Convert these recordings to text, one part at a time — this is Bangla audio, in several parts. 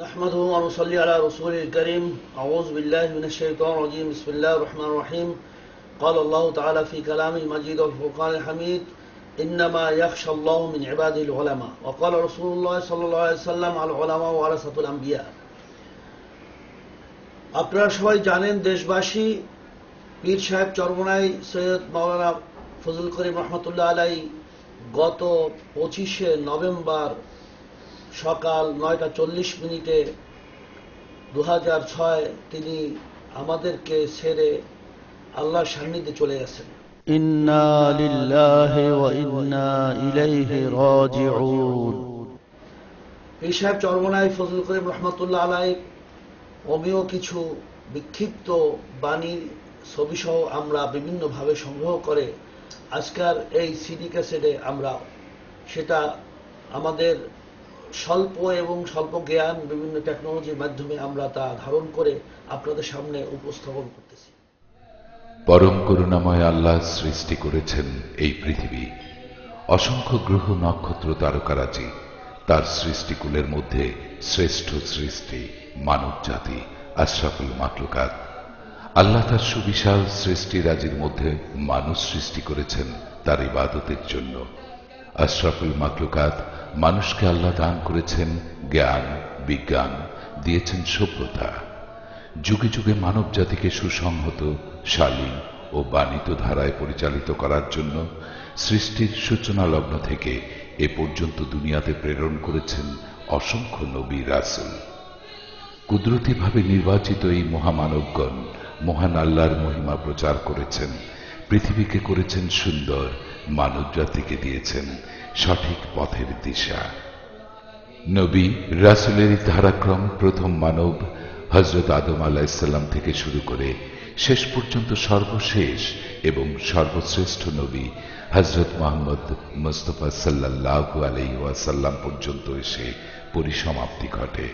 نحمده ونصلي على رسوله الكريم. أعوذ بالله من الشيطان الرجيم. بسم الله الرحمن الرحيم. قال الله تعالى في كلامه المجيد والفرقان الحميد: إنما يخشى الله من عباده العلماء. وقال رسول الله صلى الله عليه وسلم: العلماء ورثة الأنبياء. আপনারা সবাই জানেন, দেশবাসী, পীর সাহেব চরমোনাই সৈয়দ মাওলানা ফজলুল করিম রহমতুল্লাহ আলাই গত 25শে নভেম্বর সকাল 9টা 40 2006 তিনি আমাদেরকে ছেড়ে আল্লাহর সান্নিধ্যে চলে গেছেন। ইন্না লিল্লাহি ওয়া ইন্না ইলাইহি রাজিউন। পীর সাহেব চরমোনাই ফজলুল করিম রহমতুল্লাহ আলাই অমীয় কিছু বিক্ষিপ্ত বাণীর ছবিসহ আমরা বিভিন্নভাবে সংগ্রহ করে আজকাল এই সিডি ক্যাসেটে আমরা সেটা আমাদের স্বল্প এবং স্বল্প জ্ঞান বিভিন্ন টেকনোলজির মাধ্যমে আমরা তা ধারণ করে আপনাদের সামনে উপস্থাপন করতেছি। পরম করুণাময় আল্লাহ সৃষ্টি করেছেন এই পৃথিবী, অসংখ্য গ্রহ নক্ষত্র তারকারাজি। তার সৃষ্টিকুলের মধ্যে শ্রেষ্ঠ সৃষ্টি মানব জাতি, আশরাফুল মাখলুকাত। আল্লাহ তার সুবিশাল সৃষ্টিরাজির মধ্যে মানুষ সৃষ্টি করেছেন তার ইবাদতের জন্য। আশরাফুল মাখলুকাত মানুষকে আল্লাহ দান করেছেন জ্ঞান, বিজ্ঞান, দিয়েছেন সভ্যতা। যুগে যুগে মানব জাতিকে সুসংহত, শালীন ও বাণিত ধারায় পরিচালিত করার জন্য সৃষ্টির সূচনা লগ্ন থেকে এ পর্যন্ত দুনিয়াতে প্রেরণ করেছেন অসংখ্য নবী রাসূল। কুদরতিভাবে নির্বাচিত এই মহামানবগণ মহান আল্লাহর মহিমা প্রচার করেছেন, পৃথিবীকে করেছেন সুন্দর, মানব জাতিকে দিয়েছেন সঠিক পথের দিশা। নবী রাসূলের ধারাক্রম প্রথম মানব হযরত আদম আলাইহিসসালাম থেকে শুরু করে শেষ পর্যন্ত সর্বশেষ এবং সর্বশ্রেষ্ঠ নবী হযরত মুহাম্মদ মুস্তাফা সাল্লাল্লাহু আলাইহি ওয়াসাল্লাম পর্যন্ত এসে পরিসমাপ্তি ঘটে।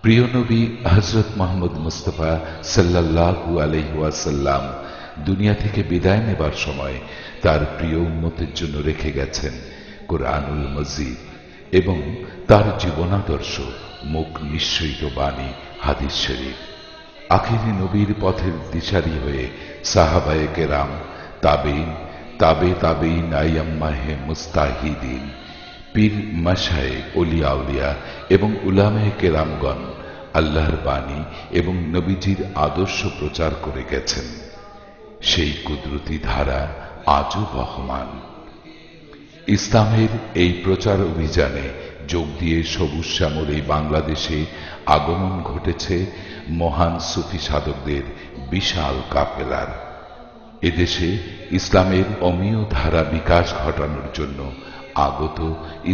প্রিয় নবী হযরত মুহাম্মদ মুস্তাফা সাল্লাল্লাহু আলাইহি ওয়াসাল্লাম দুনিয়া থেকে বিদায় নেবার সময় তার প্রিয় উম্মতের জন্য রেখে গেছেন কোরআনুল মজিদ এবং তার জীবনাদর্শ মুখ নিঃসৃত বাণী হাদিস শরীফ। আখিরি নবীর পথের দিশারি হয়ে সাহাবায়ে কেরাম, তাবেঈন, তাবেঈন, আইয়াম্মাহে মুস্তাহিদিন, পীর মাশায়েখ, ওলিয়া উলিয়া এবং উলামায়ে কেরামগণ আল্লাহর বাণী এবং নবীজির আদর্শ প্রচার করে গেছেন। সেই কুদরতি ধারা আজও বহমান। ইসলামের এই প্রচার অভিযানে যোগ দিয়ে সবুজ শ্যামল এই বাংলাদেশে আগমন ঘটেছে মহান সুফি সাধকদের বিশাল কাফেলার। এদেশে ইসলামের অমীয় ধারা বিকাশ ঘটানোর জন্য আগত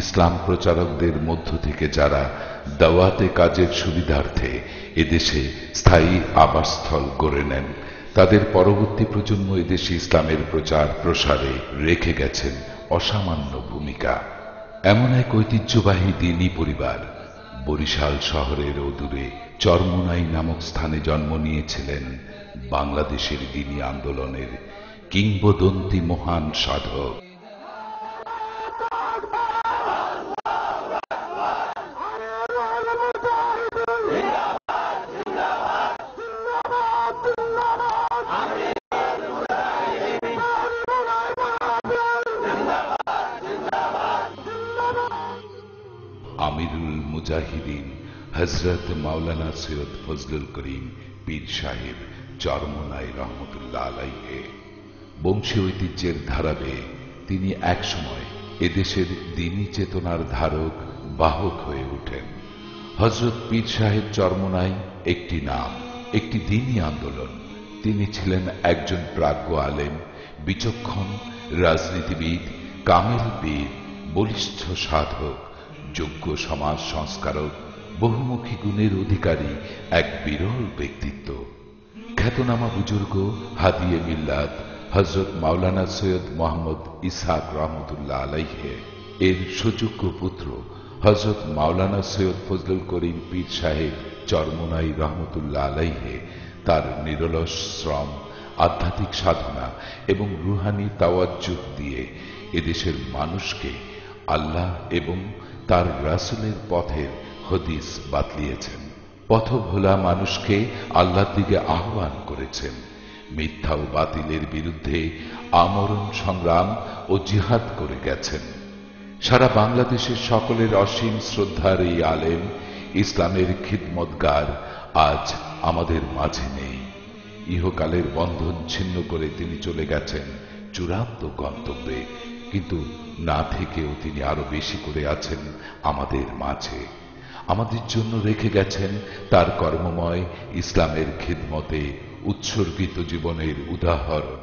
ইসলাম প্রচারকদের মধ্য থেকে যারা দাওয়াতে কাজের সুবিধার্থে এদেশে স্থায়ী আবাসস্থল গড়ে নেন, তাদের পরবর্তী প্রজন্ম এদেশে ইসলামের প্রচার প্রসারে রেখে গেছেন অসামান্য ভূমিকা। এমন এক ঐতিহ্যবাহী দ্বীনি পরিবার বরিশাল শহরের অদূরে চরমোনাই নামক স্থানে জন্ম নিয়েছিলেন বাংলাদেশের দ্বীনি আন্দোলনের কিংবদন্তি মহান সাধক। আমিরুল মুজাহিদিন হযরত মাওলানা সৈয়দ ফজলুল করিম পীর সাহেব চরমোনাই রহমতুল্লাহ আলাইহি বংশী ঐতিহ্যের ধারাবে তিনি একসময় এদেশের দ্বীনি চেতনার ধারক, বাহক হয়ে ওঠেন। হযরত পীর সাহেব চরমোনাই একটি নাম, একটি দ্বীনি আন্দোলন। তিনি ছিলেন একজন প্রাজ্ঞ আলেম, বিচক্ষণ রাজনীতিবিদ, কামেল বীর, বলিষ্ঠ সাধক, যোগ্য সমাজ সংস্কারক, বহুমুখী গুণের অধিকারী এক বিরল ব্যক্তিত্ব। খ্যাতনামা বুজুর্গ হাদিয়ে মিল্লাত হযরত মাওলানা সৈয়দ মোহাম্মদ ইসহাক রহমতুল্লাহ আলাইহি এর সুযোগ্য পুত্র হযরত মাওলানা সৈয়দ ফজলুল করিম পীর সাহেব চরমোনাই রহমতুল্লাহ আলাইহি তার নিরলস শ্রম, আধ্যাত্মিক সাধনা এবং রুহানি তাওয়াজ্জুহ দিয়ে এদেশের মানুষকে আল্লাহ এবং তার রাসূলের পথের হদিস বাতলিয়েছেন, পথভোলা মানুষকে আল্লাহর দিকে আহ্বান করেছেন, মিথ্যা ও বাতিলের বিরুদ্ধে আমরণ সংগ্রাম ও জিহাদ করে গেছেন। সারা বাংলাদেশের সকলের অসীম শ্রদ্ধার এই আলেম, ইসলামের খিদমতগার আজ আমাদের মাঝে নেই। ইহকালের বন্ধন ছিন্ন করে তিনি চলে গেছেন চূড়ান্ত গন্তব্যে, কিন্তু না থেকেও তিনি আরো বেশি করে আছেন আমাদের মাঝে। আমাদের জন্য রেখে গেছেন তার কর্মময় ইসলামের খিদমতে উৎসর্গিত জীবনের উদাহরণ।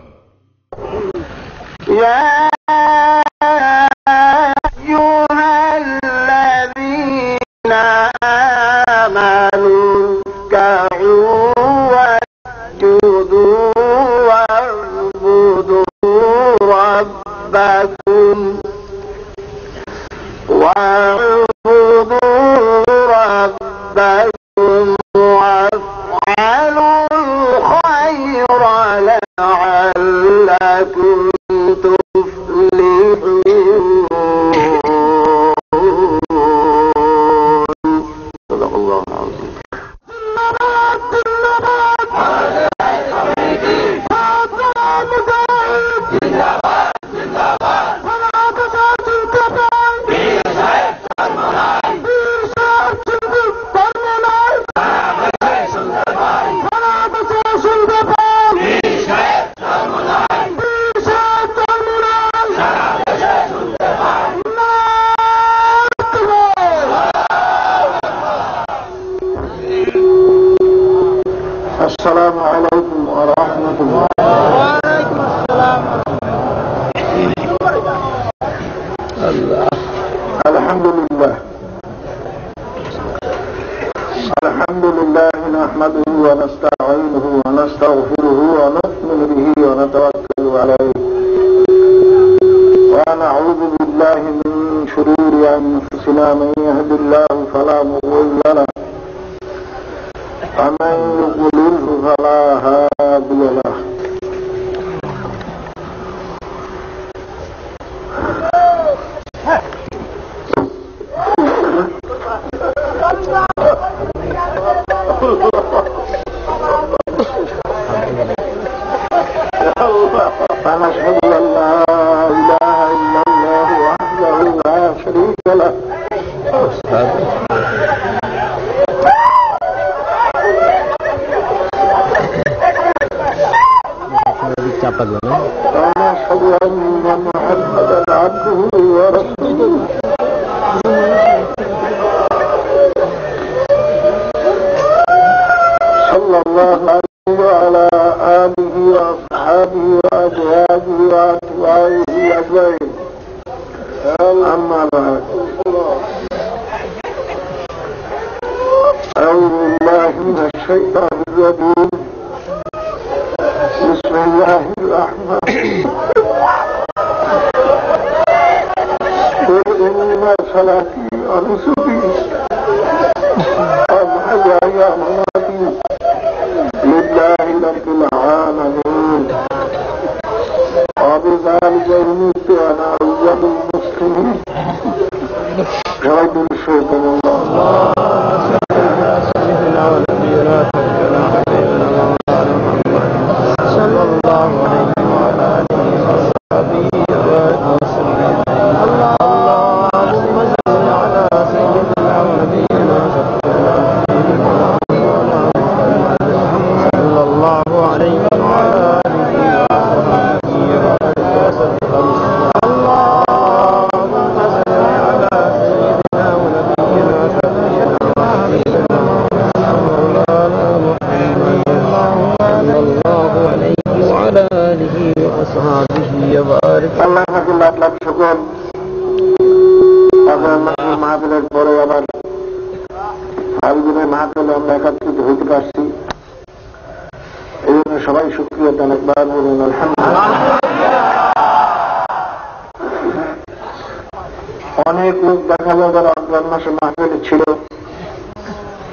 অনেক লোক দেখা যায় যারা রমজান মাসে মাহফিলে ছিল,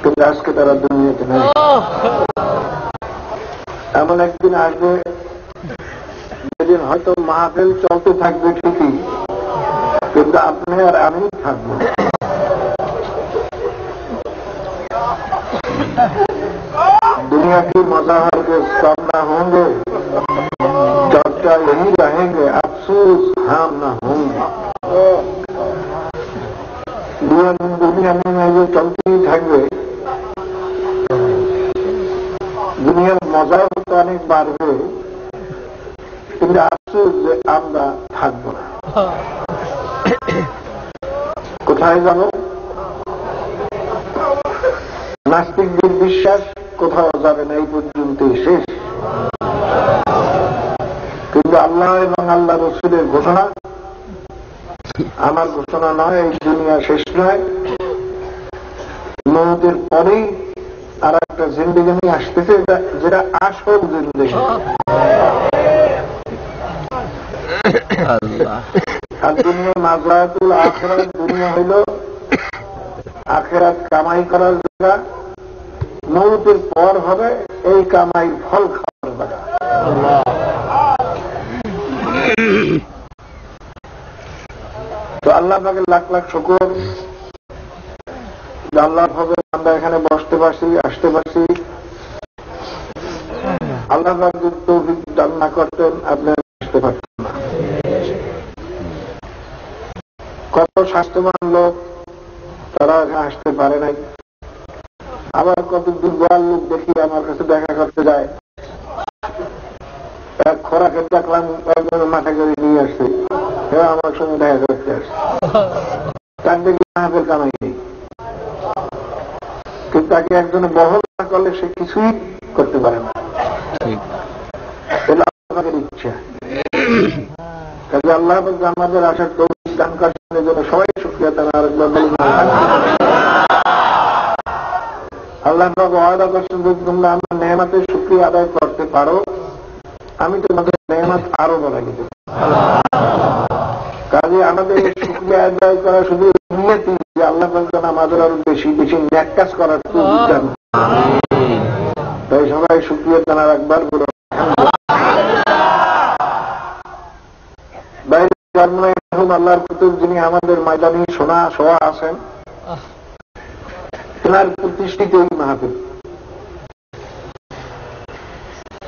কিন্তু আজকে তারা দুনিয়াতে নেই। এমন একদিন আসবে যেদিন হয়তো মাহফিল চলতে থাকবে ঠিকই, কিন্তু আপনি আর আমি থাকবো। दुनिया की मज़ाहर के सामना होंगे, चर्चा यही रहेंगे, अफसोस हम न होंगे। दुनिया में जो चलती ही থাকবে, দুনিয়ার মজা হতে অনেক বাড়বে, কিন্তু আফসোস যে আমরা থাকবো না। কোথায় যাব? নাস্তিকদের বিশ্বাস কোথাও যাবে না, এই পর্যন্তই শেষ। কিন্তু আল্লাহ এবং আল্লাহ রসুলের ঘোষণা, আমার ঘোষণা নয়, এই দুনিয়া শেষ নয়, মৌতের পরেই আর একটা জিন্দেগি আসতেছে, যেটা আসল জিন্দেগি। আর দুনিয়া মাযরাতুল আখিরাত, দুনিয়া হইল আখিরাত কামাই করার জায়গা, মৌতের পর হবে এই কামাই ফল খাওয়ার জায়গা। তো আল্লাহ পাকের লাখ লাখ শুকর, আল্লাহ ভাবে আমরা এখানে বসতে পারছি, আসতে পারছি। আল্লাহ পাক যদি তৌফিক দান না করতেন, আপনি আসতে পারতেন না। কত স্বাস্থ্যবান লোক তারা আসতে পারে নাই, আবার কত দুর্বল লোক দেখি আমার কাছে দেখা করতে যায়। এক খোরাকে দেখলাম একজন মাথা করে নিয়ে আসছে, আমার সঙ্গে দেখা করতে আসছে, তার দেখি মাহফিল কামাই নেই। কিন্তু তাকে একজনে বহল না করলে সে কিছুই করতে পারে না। এটা আল্লাহের ইচ্ছা। কাজে আল্লাহ আমাদের আসার তৌফিক দান করার জন্য সবাই শুকরিয়া তারা আরেকবার বলুন। আল্লাহ ওয়াদা করছেন যদি তোমরা আমার নেয়ামতের শুকরিয়া আদায় করতে পারো, আমি তোমাদের নেয়ামত আরো বাড়াই দেব। কাজে আমাদের শুকরিয়া আদায় করা শুধু নিয়তি যে আল্লাহ যেন আমাদের আরো বেশি বেশি ন্যাক কাজ করার তৌফিক দান। তাই সবাই শুকরিয়া জানার একবার বলো। বাইরে আল্লাহর কুতুব যিনি আমাদের ময়দানি সোনা সোয়া আছেন, তেনার প্রতিষ্ঠিত এই মাহফিল।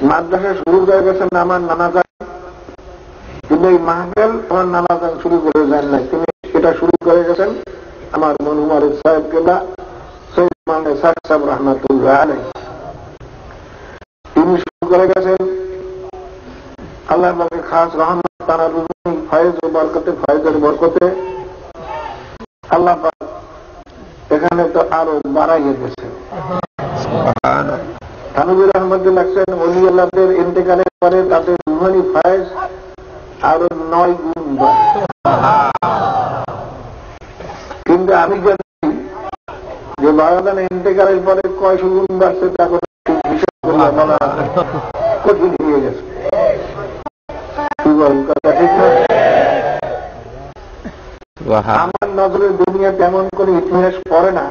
মাদ্রাসা শুরু হয়ে গেছেন আমার নানা যান, কিন্তু এই মাহফিল আমার নানা যান শুরু করে যান নাই, তিনি এটা শুরু করে গেছেন আমার মনহুমার সাহেব কেলা সৈয়দ মাহমুদ সাহেব রহমাতুল্লাহ আলাইহি। তিনি শুরু করে গেছেন আল্লাহ পাকের খাস রহমত, তারা ফয়েজ ও বরকতে, ফয়েজের বরকতে আল্লাহ পাক এখানে তো আরো বাড়াইয়ে গেছে। থানবীর আহমদ লাগছেন ওলি আল্লাহদের ইন্তেকালের পরে তাদের রুহানি ফয়েজ আরো 9 গুণ বাড়ে। কিন্তু আমি জানি যে বাগান ইন্তেকালের পরে কয়শো গুণ বাড়ছে তা বিষয় বলা কঠিন হয়ে গেছে। আমার নজরে দুনিয়া তেমন করে ইতিহাস পড়ে না,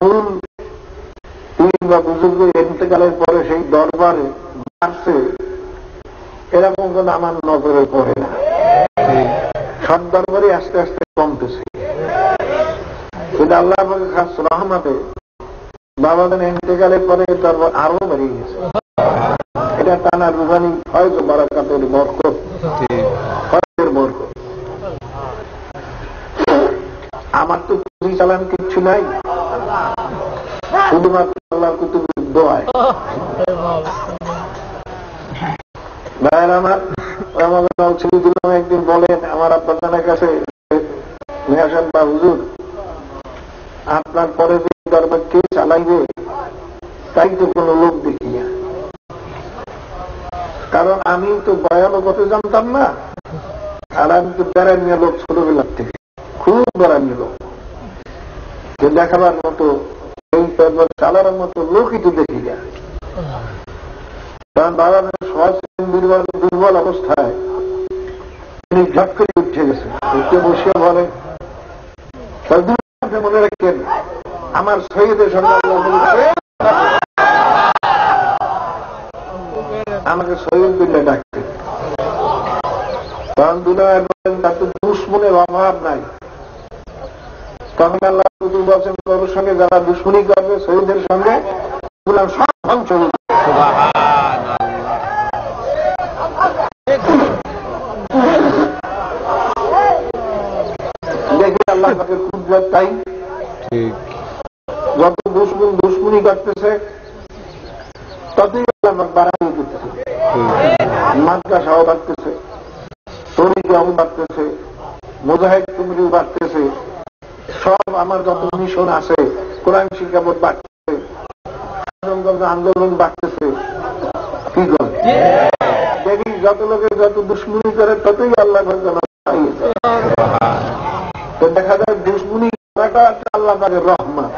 মূল পীর বা বুজুর্গ ইন্তেকালের পরে সেই দরবারে বাড়ছে এরকম কোন আমার নজরে পড়ে না। সব দরবারই আস্তে আস্তে কমতেছে। কিন্তু আল্লাহ খাস রহমতে বাবাদের ইন্তেকালের পরে দরবার আরো বেরিয়ে গেছে। এটা টানা রুহানি ফয়েজ ও বারাকাতের বরকত, ফয়েজের বরকত। আমার তো পুঁজি চালান কিচ্ছু নাই, শুধুমাত্র আল্লাহর কুতুবের দোয়ায়। ভাইয়ের আমার একদিন বলেন আমার আব্বাজানের কাছে, মেয়াসান বা হুজুর আপনার পরে যে দরবার কে চালাইবে তাই তো কোন লোক দেখি না, কারণ আমি তো বয়ানও করতে জানতাম না, আর আমি তো বেড়ানিয়া লোক ছোটবেলার থেকে, খুব বেড়ানিয়া লোক, যে দেখাবার মতো এই দরবার চালানোর মতো লোকই তো দেখি না। কারণ বাবা সহজ দুর্বল অবস্থায় তিনি ঝট করে উঠে গেছে, উঠে বসিয়ে বলে মনে রাখেন আমার সৈয়দের সঙ্গে আমাকে সৈয়দ বিল্লা ডাকতে, কারণ দুনিয়ায় বলেন তার তো দুশ্মনের অভাব নাই। তখন আল্লাহ বলছেন তোর সঙ্গে যারা দুশ্মনী করবে সৈয়দের সঙ্গে গুলো সব ধ্বংস হয়ে যাবে। দেখি আল্লাহ পাকের কুদরত তাই। যত দুশ্মনী করতেছে ততই আল্লাহ পাক বাড়াই দিতেছে, মাদ্রাসাও বাড়তেছে, তরিকাও বাড়তেছে, মুজাহিদ কমিটিও বাড়তেছে, সব আমার যত মিশন আছে কোরআন শিক্ষা বোর্ড বাড়তেছে, আন্দোলন বাড়তেছে। কি করে দেখি যত লোকে যত দুশ্মনী করে ততই আল্লাহ তো দেখা যায় দুশ্মনী করাটা আল্লাহ পাকের রহমত।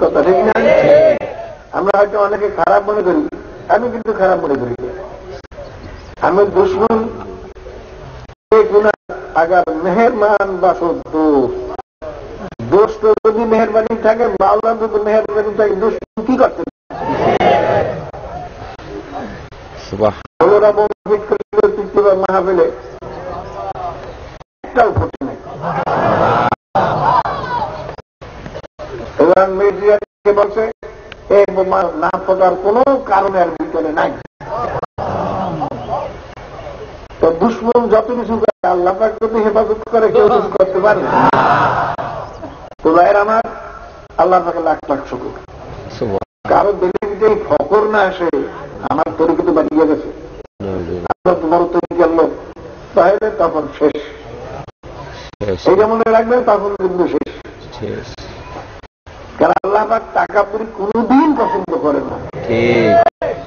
কথা ঠিক না? আমরা হয়তো অনেকে খারাপ মনে করি, আমি কিন্তু খারাপ মনে করি। আমি দুশ্মন আগার মেহরবান বা দোস্ত যদি মেহরবানি থাকে, মাওলা যদি মেহরবানি থাকে, দুশ্মন কি করতে মাহফিলে একটাও ক্ষতি নেই। এবার মিডিয়াকে বলছে এই বোমা না ফোটার কোন কারণের ভিতরে নাই। তো দুশ্মন যত কিছু করে আল্লাহ পাক যদি হেফাজত করে কেউ কিছু করতে পারে না। তো ভাইয়ের আমার আল্লাহ পাকে লাখ লাখ শুকর। কারো বেনিফিটে ফকর না আসে, আমার তরিকা তো বাড়িয়ে গেছে, তোমার তরিকার লোক, তাহলে তখন শেষ। এইটা মনে রাখবেন, তখন কিন্তু শেষ। কারণ আল্লাহ পাক টাকা পুরি কোনদিন পছন্দ করে না।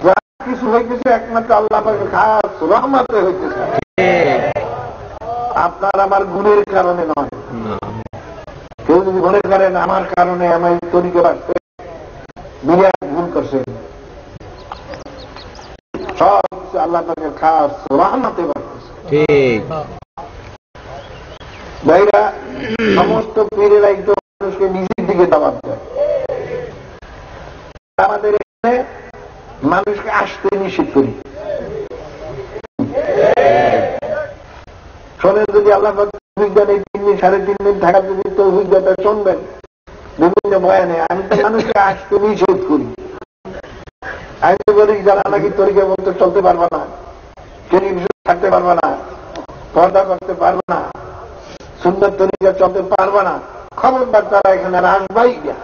যা কিছু হইতেছে একমাত্র আল্লাহ পাকের খাস রহমতে হইতেছে, আপনার আমার গুণের কারণে নয়। কেউ যদি মনে করেন আমার কারণে আমার তরিকা বাড়ছে, বিরাট ভুল করছেন। সব আল্লাহ পাকের খাস রহমতে বাড়তেছে। ভাইরা, সমস্ত পীরের একদম মানুষকে নিজের দিকে দাবাত দেয়। আমাদের এখানে মানুষকে আসতে নিষেধ করি। শোনেন, যদি আল্লাহ অভিজ্ঞান এই 3 দিন 3.5 দিন থাকার যদি তো অভিজ্ঞতা শুনবেন বিভিন্ন বয়ানে, আমি তো মানুষকে আসতে নিষেধ করি। আমি তো বলি যারা নাকি তরিকা বলতে চলতে পারবে না, টেলিভিশন থাকতে পারবে না, পর্দা করতে পারবে না, সুন্দর তরিকা চলতে পারবে না, খবরদার তারা এখানে আসবাই না।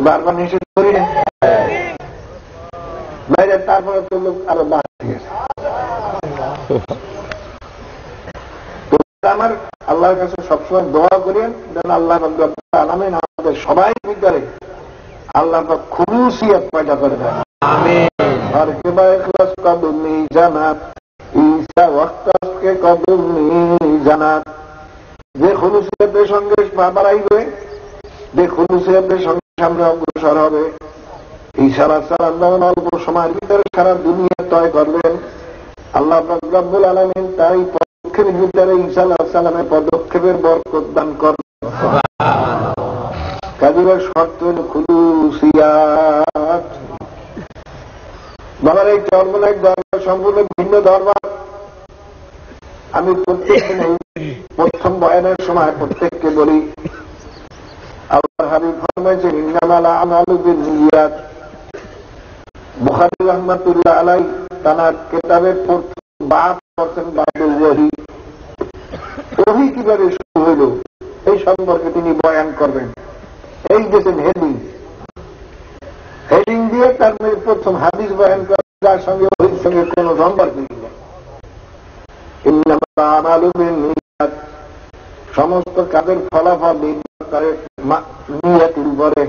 বারবার নিষেধ করি না বাইরে, তারপরে তো লোক আরো বাড়তে গেছে। আমার আল্লাহর কাছে সবসময় দোয়া করেন যেন আল্লাহ আলামিন আমাদের সবাই ভিতরে আল্লাহ খুলুসিয়ত পয়দা করে দেন। আর কেবা ইখলাস কবুল নেই জানাত, ঈসা ওয়াক্তাসকে কবুল নেই জানাত। যে খুলুসিয়তের সঙ্গে বাড়াইবে, যে খুলুসিয়তের সঙ্গে সামনে অগ্রসর হবে, ঈসা আলাইহিস সালাম যখন অল্প সময়ের ভিতরে সারা দুনিয়া তয় করলেন, আল্লাহ রাব্বুল আলামিন তাই পদক্ষেপের ভিতরে ঈসা আলাইহিস সালামের পদক্ষেপের বরকত দান করলেন। কাজের শর্ত হল খুলুসিয়াত। বাবার এই চরমনায় দরবার সম্পূর্ণ ভিন্ন দরবার। আমি প্রত্যেকদিন প্রথম বয়ানের সময় প্রত্যেককে বলি, আল্লাহর হাবিব ফরমাইছেন ইন্নামাল আমালু বিন্নিয়াত। বুখারী রাহমাতুল্লাহ আলাইহি তার কিতাবের বাব করতেন বাবুল ওহী। ওহী কিভাবে শুরু হইল এই সম্পর্কে তিনি বয়ান করবেন। এই দেখেন হেডিং দিয়ে তার প্রথম হাদিস বয়ান করেন, যার সঙ্গে ওহীর সঙ্গে কোন সম্পর্ক নেই। ইন্নামাল আমালু বিন্নিয়াত, সমস্ত কাজের ফলাফল নিয়তের উপরে।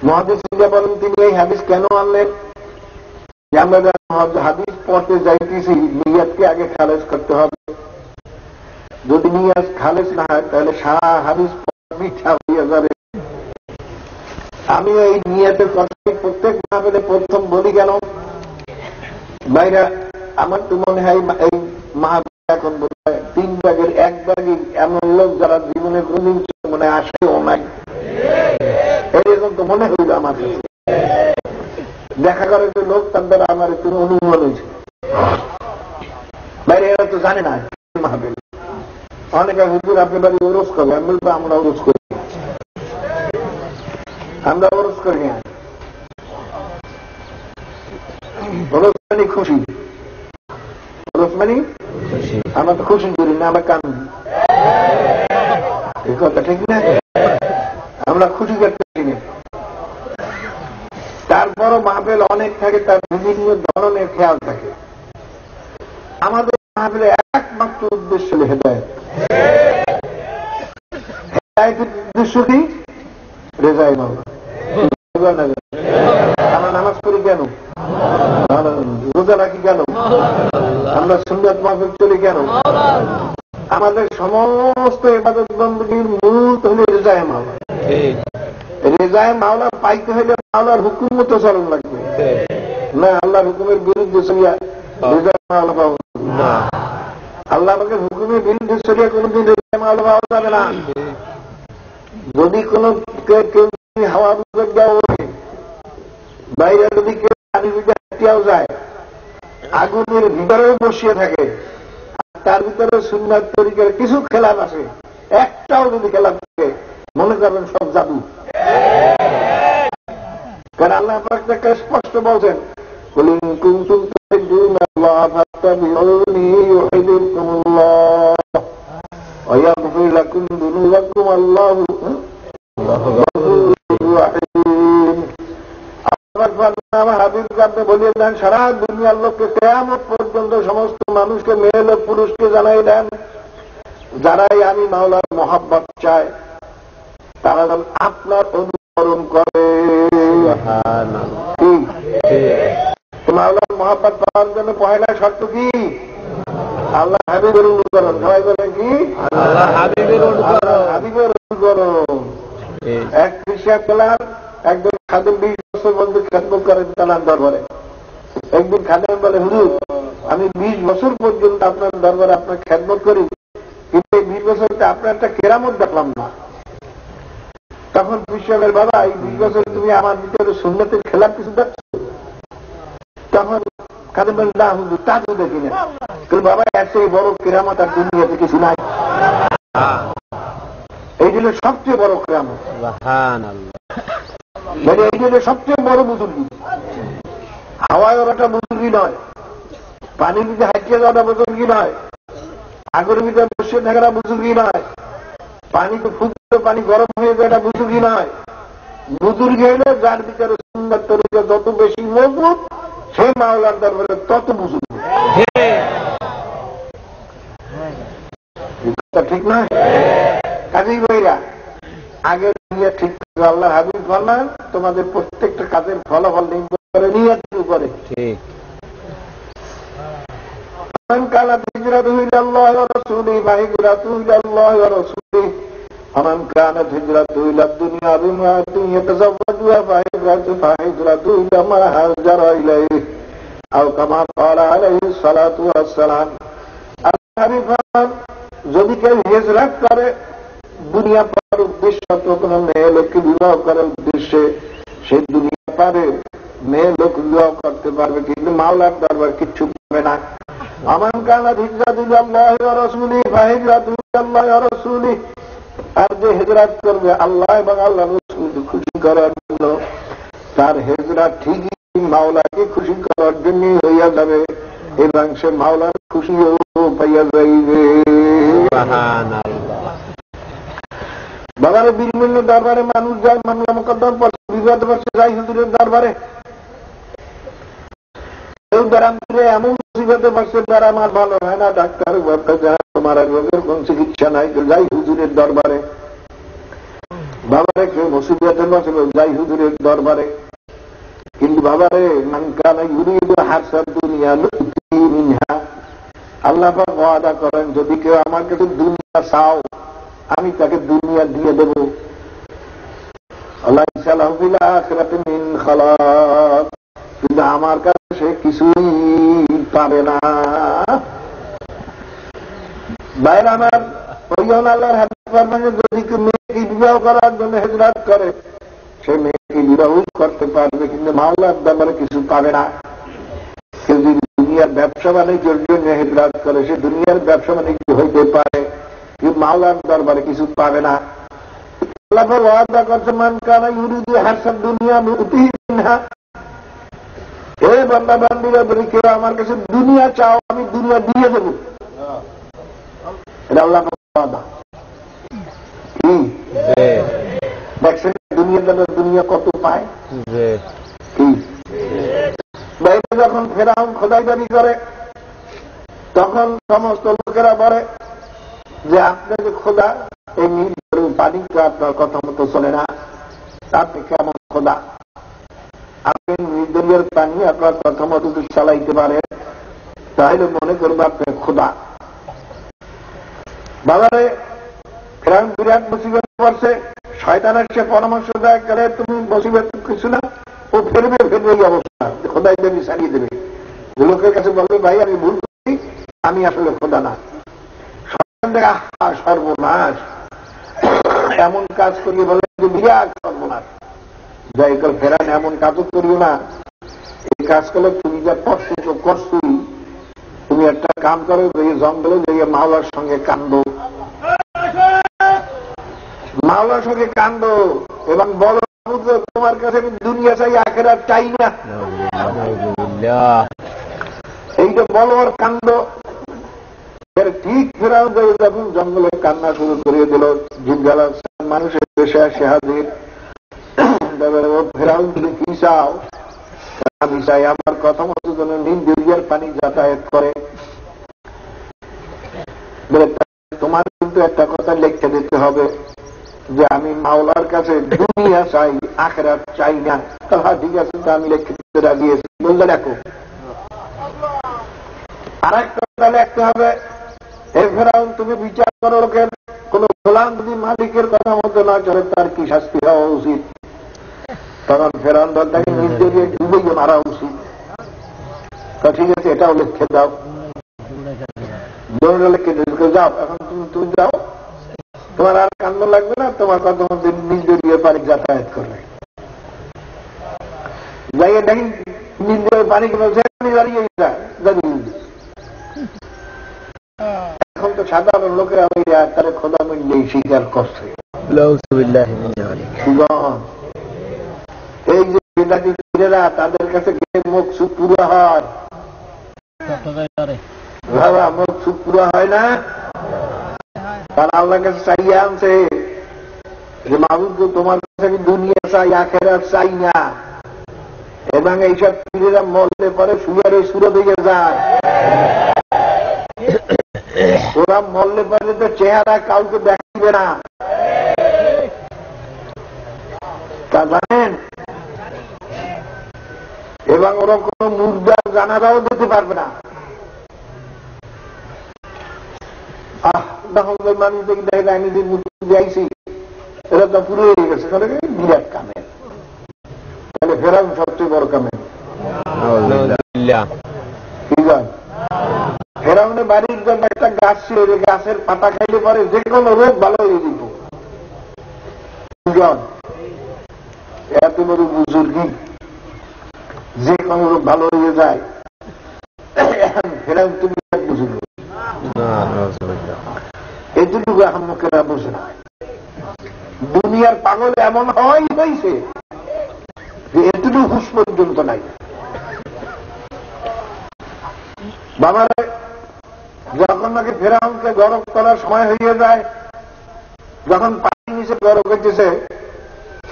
মুহাদ্দিসিনরা বলেন তিনি এই হাদিস কেন আনলেন? যে আমরা হাদিস পড়তে যাইতেছি, নিয়তকে আগে খালেজ করতে হবে। যদি নিয়ত খালেজ না হয় তাহলে সারা হাদিস মিথ্যা হয়ে যাবে। আমি এই নিয়তের কথা প্রত্যেক মাহফিলে প্রথম বলি কেন ভাইরা, আমার তো মনে হয় এই মাহফিল এখন বোধ হয় 3 ভাগের 1 ভাগই এমন লোক যারা জীবনে কোনদিন মনে আসেও নাই। এরকম তো মনে হইল আমার কাছে। দেখা করে যে লোক তার দ্বারা আমার একটু অনুমান হয়েছে। বাইরে এরা তো জানে না মাহফিল, অনেকে হুজুর আপনার বাড়ি ওরস করবে, আমি বলবো আমরা ওরস করি, আমরা ওরস করি না। ওরস মানে খুশি, ওরস মানে আমরা তো খুশি করি না, আমরা কান্দি। এই কথা ঠিক না? আমরা খুশি করতে পারি না। তারপরও মাহফিল অনেক থাকে, তার বিভিন্ন ধরনের খেয়াল থাকে। আমাদের মাহফিলে একমাত্র উদ্দেশ্য হেদায়েত। হেদায়েতের উদ্দেশ্য কি? রেজায়ে মাওলা। আমরা নামাজ পড়ি কেন? রোজা রাখি কেন? আমরা সুন্নাত মাহফিল চলি কেন? আমাদের সমস্ত ইবাদত বন্দেগীর মূল হল রেজায়ে মাওলা। রেজায়ে মাওলা পাইতে হলে মাওলার হুকুম মতো চলন লাগবে, না আল্লাহর হুকুমের বিরুদ্ধে চলিয়া রেজায়ে মাওলা পাওয়া না। আল্লাহ পাকের হুকুমের বিরুদ্ধে চলিয়া কোনদিন রেজায়ে মাওলা পাওয়া যাবে না। যদি কোন কেউ হাওয়া বুঝে দেওয়া বাইরে, যদি কেউ পানি বুঝে হাঁটিয়াও যায়, আগুনের ভিতরেও বসিয়ে থাকে, তার ভিতরে সুন্নাত তরিকার কিছু খেলাফ আছে, একটাও যদি খেলাফ থাকে মনে করবেন সব জাদু। কারণ আল্লাহ পাক একটা স্পষ্ট বলছেন, হাবিবকে বলিয়ে দেন সারা দুনিয়ার লোককে কিয়ামত পর্যন্ত সমস্ত মানুষকে, মেয়ে লোক পুরুষকে জানাই দেন, যারাই আমি মাওলার মহাব্বত চায় তারা যেন আপনার অনুসরণ করে। মাওলার মহাব্বত পাওয়ার জন্য পয়লা শর্ত কি? আল্লাহ হাবিবের অনুকরণ। সবাই বলেন কি? আল্লাহ হাবিবের অনুকরণ। এক খ্রিস্টান পেলার একজন খাদেম 20 বছর বন্ধু খেদমত করেন তার দরবারে। একদিন খাদেম বলে, হুজুর আমি 20 বছর পর্যন্ত আপনার দরবারে আপনার খেদমত করি, কিন্তু এই 20 বছরতে আপনার একটা কেরামত দেখলাম না। তখন খ্রিস্টানের, বাবা এই 20 বছর তুমি আমার ভিতরে সুন্নতের খেলার কিছু দেখছো? তখন খাদেম বলে, না হুজুর তা তো দেখি না। বাবা এত বড় কেরামত আর দুনিয়াতে কিছু নাই। এই জন্য সবচেয়ে বড় কেরামত, এই জন্য সবচেয়ে বড় বুজুর্গি। হাওয়ায় ওরাটা বুজুর্গি নয়, পানির ভিতরে হাঁটিয়ে যাওয়াটা বুজুর্গি নয়, আগুনের ভিতরে বসে থাকাটা বুজুর্গি নয়, পানি তো ফুটলে পানি গরম হয়ে যায়, এটা বুজুর্গি নয়। বুজুর্গি হলে যার ভিতরে সুন্নাত তরিকা যত বেশি মজবুত, সে মাওলার দরবারে তত বুজুর্গি। ঠিক নয়? কাজেই ভাইরা আগে নিয়ে ঠিক আল্লাহ হাবিব ফরমান, তোমাদের প্রত্যেকটা কাজের ফলাফল নির্ভর করে নিয়তের উপরে। ঠিক। মান কানাত হিজরাতুহু ইলাল্লাহি ওয়া রাসূলিহি ফাহিজরাতুহু ইলাল্লাহি ওয়া রাসূলিহি ومن كانت هجرته إلى الدنيا بامرأة يتزوجها فهجرته إلى ما هاجر إليه أو كما قال عليه الصلاة والسلام। যদি কেউ হিজরত করে দুনিয়া পাওয়ার উদ্দেশ্য, তো কোন মেয়ে লোককে বিবাহ করার উদ্দেশ্যে সে দুনিয়া পারে, মেয়ে লোক বিবাহ করতে পারবে, কিন্তু মাওলার দরবার কিচ্ছু পাবে না। আমান কানাত হিজরাতুহু ইলাল্লাহি ওয়া রাসূলিহি ফাহিজরাতুহু ইলাল্লাহি ওয়া রাসূলিহি, আর যে হিজরত করবে আল্লাহ এবং আল্লাহর রাসূলকে খুশি করার জন্য, তার হিজরত ঠিকই মাওলাকে খুশি করার জন্য হইয়া যাবে, এবং সে মাওলার খুশিও পাইয়া যাইবে। বাবারে বিভিন্ন দরবারে মানুষ যায়, মামলা মোকদ্দমা পড়ছে, বিবাদ পড়ছে, যাই হুজুরের দরবারে। কেউ দারামপুরে এমন মুসিবতে পড়ছে, দ্বারা আমার ভালো হয় না, ডাক্তার তোমার রোগের কোন চিকিৎসা নাই, যাই হুজুরের দরবারে। বাবারে কেউ মুসিবতে পড়ছে, যাই হুজুরের দরবারে। কিন্তু বাবারে মান কানা ইউরিদু হাসাদ দুনিয়া নুতিহি মিনহা, আল্লাহ পাক ওয়াদা করেন যদি কেউ আমার কাছে দুনিয়া চাও আমি তাকে দুনিয়া দিয়ে দেব। লাইসা লাহু ফিল আখিরাতি মিন খালাক, কিন্তু আমার কাছে সে কিছুই পাবে না। বাইরে আমার ওইজন আল্লাহর হাবিব ফরমান, যদি কেউ মেয়েকে বিবাহ করার জন্য হিজরত করে সে মেয়েকে বিবাহ করতে পারবে, কিন্তু মাওলার দরবারে কিছু পাবে না। কেউ যদি দুনিয়ার ব্যবসা বাণিজ্যের জন্য হিজরত করে সে দুনিয়ার ব্যবসা বাণিজ্য হইতে পারে, মাওলার দরবারে কিছু পাবে না। আল্লাহ ওয়াদা করছে, মান কানা ইউরিদু হাসাব দুনিয়া নুতিহি মিনহা। হে বান্দা বান্দীরা, যদি কেউ আমার কাছে দুনিয়া চাও, আমি দুনিয়া দিয়ে দেব। এটা আল্লাহ ওয়াদা। কি দেখছেন দুনিয়া কত পায়? কি বাইরে যখন ফেরাউন খোদাইদারি করে, তখন সমস্ত লোকেরা বলে যে আপনাকে খোদা, এই নীল পানি তো আপনার কথা মতো চলে না, আপনি কেমন খোদা? আপনি নির্দলীয় পানি আপনার কথা মতো যদি চালাইতে পারেন, তাহলে মনে করবো আপনার খোদা। বাজারে ফেরাউন বিরাট মুসিবত পড়ছে। শয়তান এসে পরামর্শ দেয়, করে তুমি মুসিবত কিছু না, ও ফেরবে এই অবস্থা, খোদাই দেবী সারিয়ে দেবে। লোকের কাছে বলবে, ভাই আমি ভুল করছি, আমি আসলে খোদা না। শয়তান দেখে আহা সর্বনাশ, এমন কাজ করিয়ে বলে যে বিরাট সর্বনাশ। যাই কর ফেরান, এমন কাজও করিও না। এই কাজ করলে তুমি যা করছুই, তুমি একটা কাম করো, যে জঙ্গলে যে মাওলার সঙ্গে কান্দো, মাওলার সঙ্গে কান্দো এবং বলো, তোমার কাছে আমি দুনিয়া চাই, আখেরাত চাই না। এইটা বলো আর কান্দ। ঠিক ফেরাও যখন জঙ্গলে কান্না শুরু করে দিল, জিজ্ঞাসা মানুষের দেশে আসে হাজির। ফেরাও তুমি কি চাও? আমি চাই আমার কথা মতো যেন নীল দরিয়ার পানি যাতায়াত করে। তোমার কিন্তু একটা কথা লিখতে দিতে হবে যে আমি মাওলার কাছে দুনিয়া চাই, আখেরাত চাই না। হ্যাঁ ঠিক আছে, তো আমি লিখতে দিতে রাজি আছি, বললে দেখো। আর একটা কথা লিখতে হবে, হে ফেরাউন তুমি বিচার করো, লোকের কোন গোলাম যদি মালিকের কথা মতো না চলে, তার কি শাস্তি হওয়া উচিত? তখন ফেরাউন দল তাকে নিজ দিয়ে ডুবে মারা উচিত। তো ঠিক আছে, এটাও লিখে দাও। লিখে যাও, এখন তুমি যাও, তোমার আর কান্দ লাগবে না, তোমার কথা মধ্যে নিজ দিয়ে পানি যাতায়াত করবে। যাইয়ে দেখি নিজ দিয়ে পানি দাঁড়িয়ে এখন তো সাধারণ লোকেরা তারা খোদা মিললেই স্বীকার করছে। এই যে বেদাতি পীরেরা, তাদের কাছে গিয়ে মুখ সুখ পুরা হয়, বাবা মুখ সুখ পুরা হয় না। তারা আল্লাহর কাছে চাইয়ে আনছে যে মাহবুব, তোমার কাছে আমি দুনিয়া চাই, আখেরাত চাই না। এবং এইসব পীরেরা মরলে পরে সুয়ারে সুরত হয়ে যায়। ওরা মরলে পরে তো চেহারা কাউকে দেখাবে না, তা জানেন। এবং ওরা কোন মুর্দার জানাজাও দিতে পারবে না। মানুষ দেখি দেখে আমি যে মূর্তি যাইছি, এরা তো পুরো হয়ে গেছে, বিরাট কামে। তাহলে ফেরাউন সবচেয়ে বড় কামে। ফেরাউনের বাড়ির জন্য একটা গাছ ছিল, গাছের পাতা খাইলে পরে যে কোনো রোগ ভালো হয়ে যেত। এত বড় বুজুর্গি, যে কোনো রোগ ভালো হয়ে যায়। ফেরাউন তুমি বুঝুন, এতটুকু আহম্মকেরা বোঝে না। দুনিয়ার পাগল এমন হওয়াই হয়েছে যে এতটুকু হুঁশ পর্যন্ত নাই। বাবার যখন নাকি ফেরাউনকে গরম করার সময় হয়ে যায়, যখন পানি নিচে গরম করতেছে,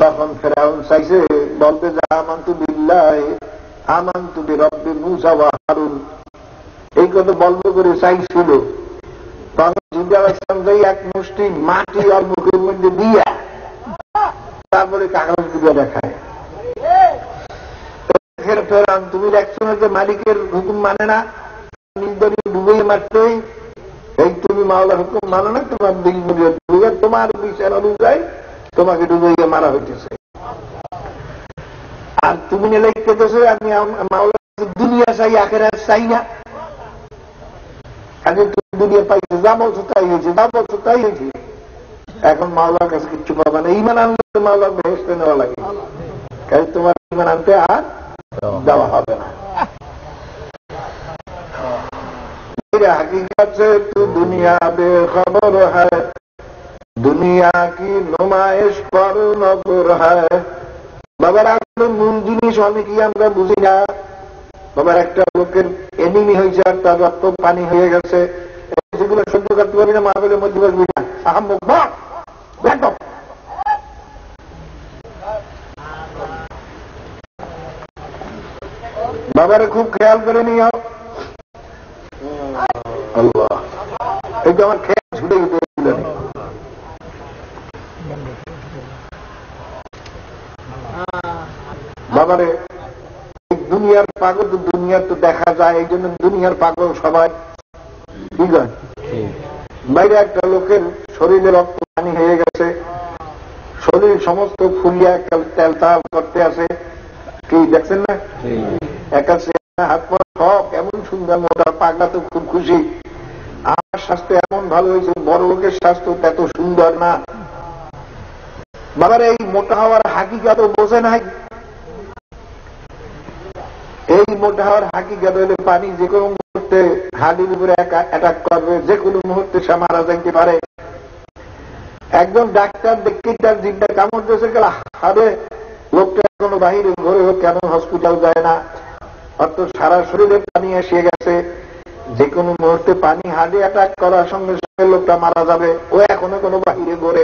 তখন ফেরাউন চাইছে বলতে যে আমান্তু বিল্লাহি আমান্তু বিরব্বি মূসা ওয়া হারুন, এই কথা বলবো করে চাইছিল। তখন জিবরাইল আসলাম যাই এক মুষ্টি মাটি আর মুখের মধ্যে দিয়া তারপরে কাগজ দিয়ে দেখায়। ফেরাউন তুমি দেখছো না যে মালিকের হুকুম মানে না, নির্দলী ডুবে মারতেই, এই তুমি মাওলার হুকুম মানো না, তোমার দিল ডুবে, তোমার বিচার অনুযায়ী তোমাকে ডুবাইয়া মারা হইতেছে। আর তুমি লিখতেছো আমি মাওলার দুনিয়া চাই, আখেরাত চাই না। আগে তুমি দুনিয়া পাইছো, যা বলছো তাই হয়েছে, যা বলছো তাই হয়েছে। এখন মাওলার কাছে কিচ্ছু পাবা না। ইমান আনলে মাওলার বেহেশতে নেওয়া লাগে, কারণ তোমার ইমান আনতে আর দেওয়া হবে না। হাকিকত दुनिया बेखबर है, दुनिया की नुमाइश पर नजर है। বাবার আসলে মূল জিনিস অনেকেই আমরা বুঝি না। বাবার একটা লোকের এনিমি হয়েছে আর তার রক্ত পানি হয়ে গেছে, সেগুলো সহ্য করতে পারি না, মাহফিলের মধ্যে বসবি না, আহাম্মক বাবারে খুব খেয়াল করে নিও। আল্লাহ, এই তো আমার খেয়াল ছুটে গেছিল। বাবারে দুনিয়ার পাগল তো দুনিয়ার তো দেখা যায়, এই জন্য দুনিয়ার পাগল সবাই। ঠিক আছে, বাইরে একটা লোকের শরীরে রক্ত পানি হয়ে গেছে, শরীর সমস্ত ফুলিয়া তেল তাল করতে আছে, কি দেখছেন না? একা হাত পা সব এমন সুন্দর, মোটা পাগলা তো খুব খুশি, আমার স্বাস্থ্য এমন ভালো হয়েছে, বড় লোকের স্বাস্থ্য এত সুন্দর না। বাবার এই মোটা হওয়ার হাকিকত বোঝে নাই। এই মোটা হওয়ার হাকিকত হলে পানি যে কোনো মুহূর্তে হাড়ির উপরে অ্যাটাক করবে, যে কোনো মুহূর্তে সে মারা যাইতে পারে। একজন ডাক্তার দেখতে তার জিভটা কামড় দিয়েছে, হারে লোকটা এখনো বাহিরে ঘরে হোক, কেন হসপিটাল যায় না? অর্থাৎ সারা শরীরে পানি এসে গেছে, যে কোনো মুহূর্তে পানি হাড়ে অ্যাটাক করার সঙ্গে সঙ্গে লোকটা মারা যাবে, ও এখনো কোনো বাহিরে ঘরে।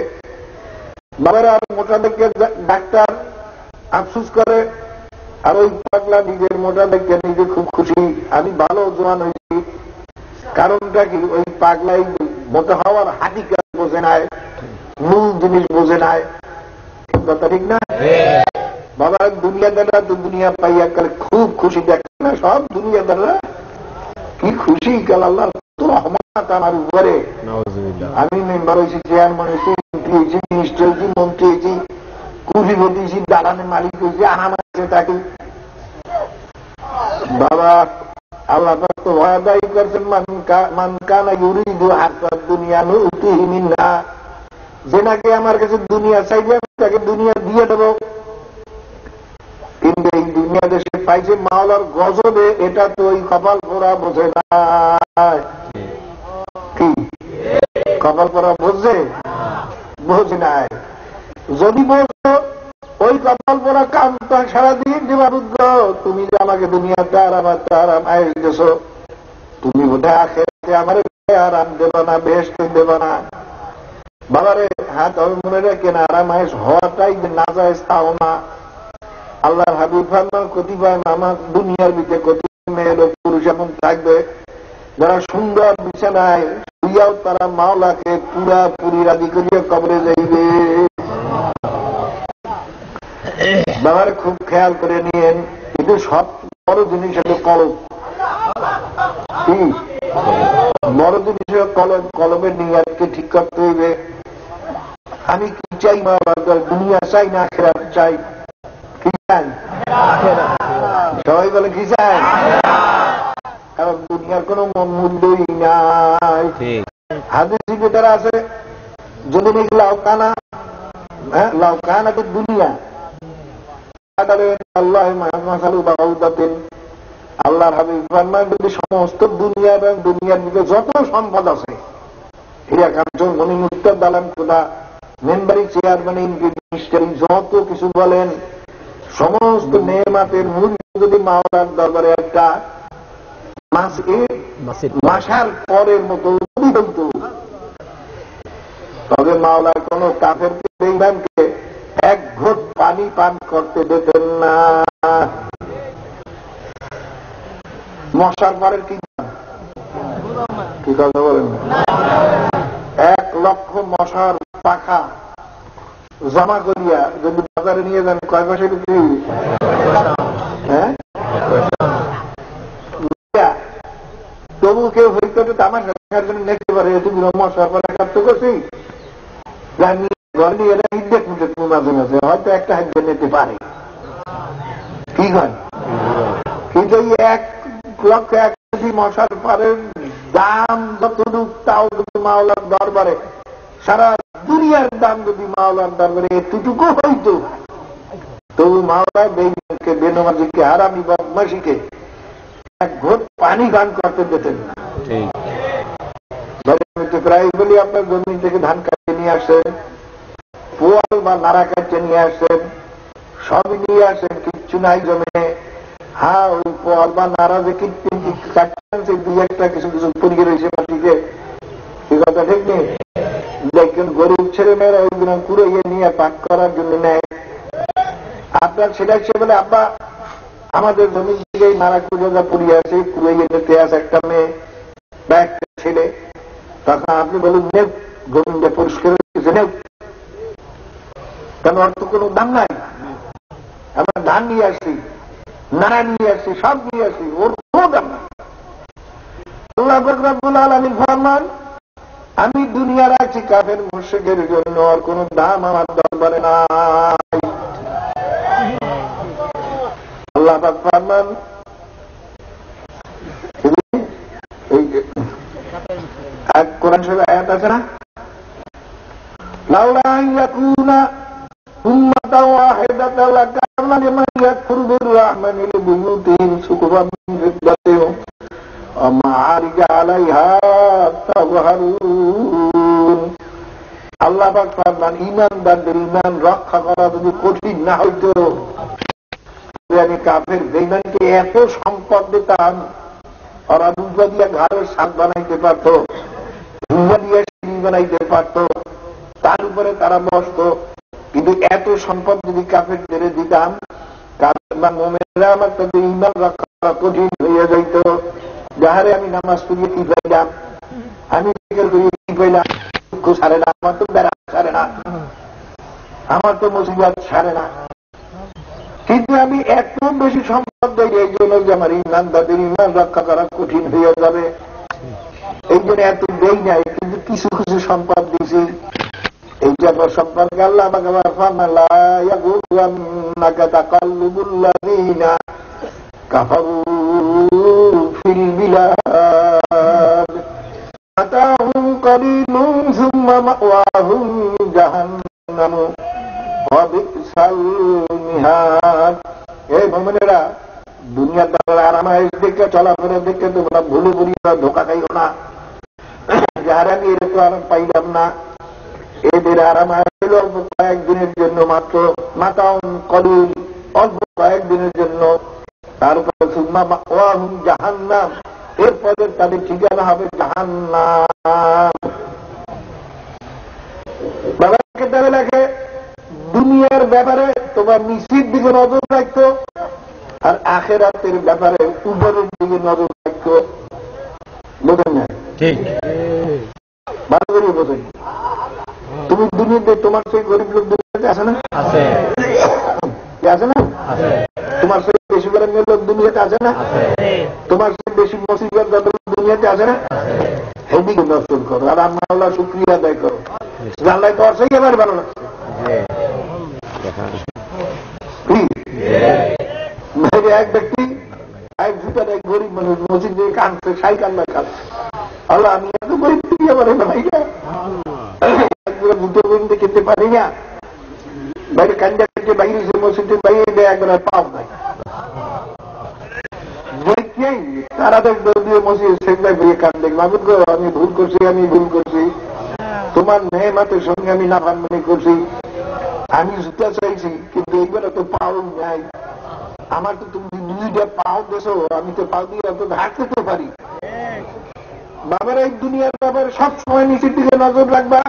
বাবার আর মোটা দেখে ডাক্তার আফসুস করে, আর ওই পাগলা নিজের মোটা দেখে নিজে খুব খুশি, আমি ভালো জোয়ান হয়েছি। কারণটা কি? ওই পাগলাই মোটা হওয়ার হাকিকত বোঝে নাই, মূল জিনিস বোঝে নাই। কথা ঠিক না? বাবা দুনিয়াদাররা তো দুনিয়া পাইয়া কাল খুব খুশি, দেখে না সব দুনিয়াদাররা কি খুশি, কাল আল্লাহ রহমত আমার উপরে। আমি মেম্বার হয়েছি, চেয়ারম্যান হয়েছি, এমপি হয়েছি, মিনিস্টার হয়েছি, মন্ত্রী হয়েছি, কুড়িপতি হয়েছি, দালানের মালিক হয়েছি, আনাম আছে তাকে। বাবা আল্লাহ তো ওয়াদাই করছেন, মান কানা ইউরিদু হাসাদ দুনিয়া নুতিহি মিনহা, যে নাকি আমার কাছে দুনিয়া চাইবে আমি তাকে দুনিয়া দিয়ে দেব। কিন্তু এই দুনিয়া দেশে পাইছে মাওলার গজবে, এটা তো ওই কপাল পোড়া বোঝে না। কি কপাল পোড়া বোঝে? বোঝে নাই। যদি বলতো ওই কপাল পোড়া কাম তো সারাদিন যে বাবুদ্গ, তুমি যে আমাকে দুনিয়াতে আরাম আয়েস দেছ, তুমি বোধহয় আখেরাতে আমার আরাম দেব না, বেহেশতে দেব না। বাবারে হাত মনে রেখে না, আরাম আয়েস হওয়াটাই না যায় তাও না। আল্লাহর হাবিব ফরমান, কতিপয় আমার দুনিয়ার ভিতরে কতিপয় মেয়ে লোক পুরুষ এমন থাকবে যারা সুন্দর বিছানায় শুইয়াও তারা মাওলাকে পুরাপুরি রাজি করিয়া কবরে যাইবে। বাবার খুব খেয়াল করে নিয়েন, কিন্তু সব বড় জিনিস হল কলম। কি বড় জিনিস হল কলম? কলমের নিয়াতকে ঠিক করতে হইবে। আমি কি চাই? মাওলার দুনিয়া চাই না আখিরাত চাই? কি চাই? সবাই বলে কি চাই? কারণ দুনিয়ার কোন মূল্যই নাই। হাদিসে যেটা আছে, যদি নাকি লাউকানা, লাউকানা তো দুনিয়া, আল্লাহর হাবিব ফরমান, যদি সমস্ত দুনিয়া এবং দুনিয়ার ভিতরে যত সম্পদ আছে, হীরা কাঞ্চন মণিমুক্ত দালান খোদা মেম্বারি চেয়ারম্যান মিনিস্টারি যত কিছু বলেন, সমস্ত নেমাতের মূল্য যদি মাওলার দরবারে একটা মাসার পরের মতো হইত, তবে মাওলার কোন কাফের বেঈমানকে এক ঘোট পানি পান করতে দিতেন না। মশার পরের কি কথা বলেন? 1 লক্ষ মশার পাখা জমা করিয়া যদি বাজারে নিয়ে যান, কয় পয়সা বিক্রি? হ্যাঁ, তবু কেউ হইতে তামাশা দেখার জন্য দেখতে পারে, তুমি মশার পরে কাটতে করছি, ঘর নিয়ে মাঝে মাঝে হয়তো একটা হাত নিতে পারে। কি হয়? কিন্তু 1 লক্ষ 1 কোটি মশার পরের দাম যতটুক, তাও যদি মাওলার দরবারে, সারা দুনিয়ার দাম যদি মাওলার দরবারে এতটুকু হইতো, তবু মাওলা বেঈমানকে, বেনমাজিকে, হারামি বদমাশিকে এক ঘোট পানি গান করতে দিতেন না। আমি তো প্রায় বলি আপনার জমি থেকে ধান কাটিয়ে নিয়ে আসছেন, পোয়াল বা নাড়া কাটিয়ে নিয়ে আসছেন, সবই নিয়ে আসেন, কিচ্ছু নাই জমে। হ্যাঁ, ওই পোয়াল বা নাড়া যে কৃত্রিম কাটছেন সেই দুই একটা কিছু কিছু পরিয়ে রয়েছে মাটিতে, এই কথা ঠিক নেই। দেখবেন গরিব ছেলে মেয়েরা ওইগুলো কুড়িয়ে নিয়ে পাক করার জন্য নেয়। আপনার সেটা সে বলে আব্বা আমাদের জমি থেকে নাড়া কুড়িয়ে পড়িয়ে আছে, কুড়িয়ে নিতে আছে একটা মেয়ে বা একটা ছেলে, তখন আপনি বলুন নেব, জমিটা পরিষ্কার হয়েছে নেব, কেন অর্থ কোনো দাম নাই। আমরা ধান নিয়ে আসছি, নাড়া নিয়ে আসছি, সব নিয়ে আসছি, ওর কোনো দাম নাই। আল্লাহ রাব্বুল আলামিন ফরমান, আমি দুনিয়ার আছি কাফের মুশরিকের জন্য, আর কোন দাম আমার দরবারে নাই। আল্লাহ পাক ফরমান, কোরআন শরীফে আয়াত আছে না, লাউলা আন ইয়াকুনা উম্মাতান ওয়াহিদাতান লাকানা লিমান ইয়াকফুরু বির-রাহমানি লিবুয়ুতিহিম সুকুফান মিন ফিদ্দাতিন ওয়া মা'আরিজা আলাইহা তাযহারুন। আল্লাহ পাক ফরমান, ঈমানদারদের ঈমান রক্ষা করা যদি কঠিন না হইতো, আমি কাফের বেঈমানকে এত সম্পদ দিতাম, ওরা দুধা দিয়ে ঘরের শাক বানাইতে পারত, দুধা দিয়ে সিঁড়ি বানাইতে পারত, তার উপরে তারা বসত। কিন্তু এত সম্পদ যদি কাফেরদের দিতাম, কাফের বা মুমিনরা আমার তাদের ঈমান রক্ষা করা কঠিন হইয়া যাইত। যাহারে আমি নামাজ পড়িয়ে কি পাইলাম, আমি জিকির করিয়ে কি পাইলাম, দুঃখ ছাড়ে না, আমার তো বেড়া ছাড়ে না, আমার তো মুসিবত ছাড়ে না। কিন্তু আমি এত বেশি সম্পদ দেই এই জন্য যে আমার ঈমান, তাদের ঈমান রক্ষা করা কঠিন হয়ে যাবে, এই জন্য এত দেই নাই। কিন্তু কিছু কিছু সম্পদ দিছি, এই যে সম্পর্কে আল্লাহ কাফারু ফিল বিলাদ মাতাউন কলিলুন সুম্মা মাওয়াহুম জাহান্নাম ওয়া বিসাল মিহাদ। এই মুমিনেরা, দুনিয়ার দ্বারা আরামায়েশ দেখে, চলাফেরা দেখে তোমরা ভুলে ভুলিয়া ধোকা খাইও না। যারা আমি এরকম আরাম পাইলাম না, এদের আরাম হইল অল্প কয়েকদিনের জন্য মাত্র, মাতাউন কলিল, অল্প কয়েকদিনের জন্য, তারপরে সুম্মা মাওয়াহুম জাহান্নাম, এরপরে তাদের ঠিকানা হবে জাহান্নাম। বাবা কেতাবে লেখে, দুনিয়ার ব্যাপারে তোমার নিচের দিকে নজর রাখতো, আর আখিরাতের ব্যাপারে উপরের দিকে নজর রাখতো। বোঝেন না? ঠিক, ভালো করে বোঝেন। তুমি দুনিয়াতে তোমার সেই গরিব লোক দুনিয়াতে আছে না? আছে। আছে না? তোমার সেই বেশি করে লোক দুনিয়াতে আছে না? তোমার সেই বেশি মুসিবত দুনিয়াতে আছে না? সেদিকে নজর করো, আর আল্লাহ শুকরিয়া আদায় করো। আল্লাহ তো সেই এবার ভালো লাগছে। এক ব্যক্তি এক জুতার এক গরিব মানুষ মসজিদ দিয়ে কাঁদছে, সাইকেল কাঁদছে, আল্লাহ আমি এত গরিব থেকে আমার ভাইটা জুতো বন্ধু খেতে পারি না, বাইরে কান্দা কেটে বাইরে মসজিদের বাইরে দেয়, একবার পাও নাই। তারা তো মসজিদ সেজদায় গিয়ে কান্দে, মাবুদ গো আমি ভুল করছি, আমি ভুল করছি, তোমার নেয়ামতের সঙ্গে আমি নাফরমানি করছি, আমি জুতা চাইছি, কিন্তু এইবার তো পাও নাই, আমার তো তুমি দুইটা পাও দেছো, আমি তো পাও দিয়ে তো ধার করতে পারি। বাবার এই দুনিয়ার ব্যাপারে সবসময় নিচের দিকে নজর রাখবা।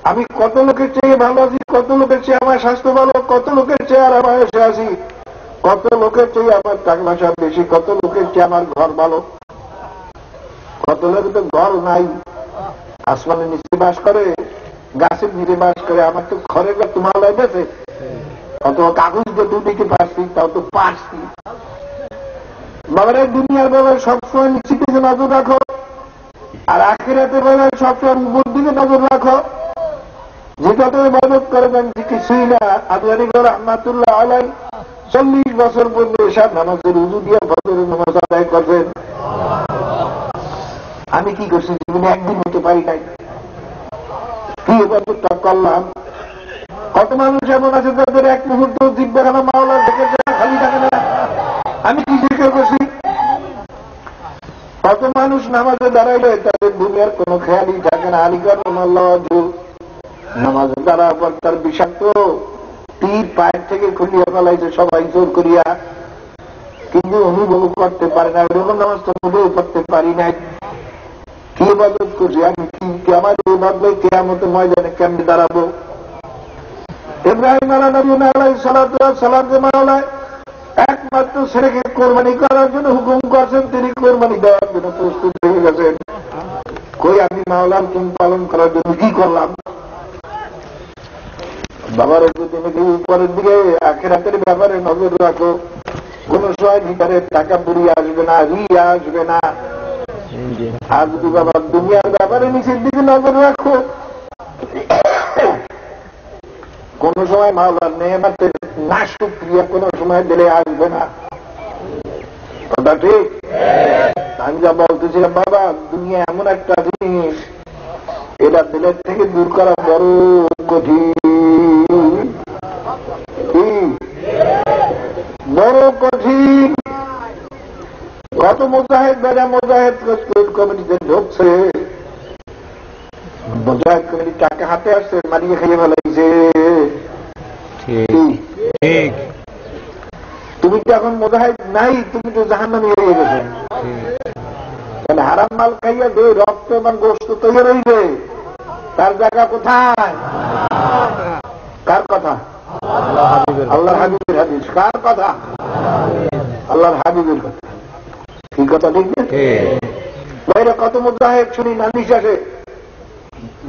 আমি কত লোকের চেয়ে ভালো আছি, কত লোকের চেয়ে আমার স্বাস্থ্য ভালো, কত লোকের চেয়ে আর আমার এসে আছি, কত লোকের চেয়ে আমার টাকা পয়সা বেশি, কত লোকের চেয়ে আমার ঘর ভালো, কত লোকের তো ঘর নাই, আসমানের নিচে বাস করে, গাছের নিচে বাস করে, আমার তো ঘরের ঘর তোমার লাগবে, কত কাগজ দিয়ে দুদিকে পারছি, তাও তো পারছি। বাবার এই দুনিয়ার ব্যাপারে সবসময় নিচের দিকে নজর রাখো, আর আখিরাতের ব্যাপারে সবসময় উপর দিকে নজর রাখো। যেটা তো ইবাদত করে দেন কিছুই না। আদওয়ানি রহমাতুল্লাহ আলাইহি 40 বছর পর্যন্ত এসব নামাজের উযু দিয়ে ফজরের নামাজ আদায় করবেন। আমি কি করছি জীবনে একদিন হতে পারি নাই, কি ইবাদতটা করলাম। কত মানুষ এমন আছে তাদের এক মুহূর্ত জিব্বাখানা মাওলার থেকে খালি থাকে না, আমি কি জিজ্ঞাসা করছি। কত মানুষ নামাজে দাঁড়াইলে তাদের দুনিয়ার কোনো খেয়ালই থাকে না। আলিকার নামাজ দ্বারা পর তার বিষাক্ত তীর পায়ের থেকে খুলিয়া ফেলাইছে সবাই জোর করিয়া, কিন্তু অনুভব করতে পারে না। এরকম নামাজ তো অনুভব করতে পারি নাই। কি ইবাদত করছি আমি, কি আমার এই বদলে কিয়ামত ময়দানে কেমনে দাঁড়াবো? ইব্রাহিম আলাইহিস সালাতু মাওলায় একমাত্র ছেলেকে কোরবানি করার জন্য হুকুম করছেন, তিনি কোরবানি দেওয়ার জন্য প্রস্তুত হয়ে গেছেন। কই আমি মাওলার হুকুম পালন করার জন্য কি করলাম? বাবার তুমি উপরের দিকে আখিরাতের ব্যাপারে নজর রাখো। কোন সময় ভিতরে টাকা পুড়িয়ে আসবে না, রিয়া আসবে না। আর যদি বাবা দুনিয়ার ব্যাপারে নিচের দিকে নজর রাখো, কোন সময় মাওলার নেয়ামতের না শুকরিয়া কোন সময় দিলে আসবে না। কথা ঠিক? আমি যা বলতেছিলাম বাবা, দুনিয়া এমন একটা জিনিস, এটা দিলের থেকে দূর করা বড় কঠিন, বড় কঠিন। কত মুজাহিদ বেড়া মুজাহিদ কমিটিতে ঢুকছে, মুজাহিদ কমিটি টাকা হাতে আসছে, মারিয়ে খাইয়ে ফেলাইছে। তুমি তো এখন মুজাহিদ নাই, তুমি তো জাহান্নামী হয়ে গেছো। হারাম মাল খাইয়া যে রক্ত এবং গোশত তৈরি রইবে, তার জায়গা কোথায়? কার কথা? আল্লাহর হাবিবের হাদিস। কার কথা? আল্লাহর হাবিবের কথা। কি কথা ঠিক না? বাইরে কত মুজাহিদ শুনি না নিঃশ্বাসে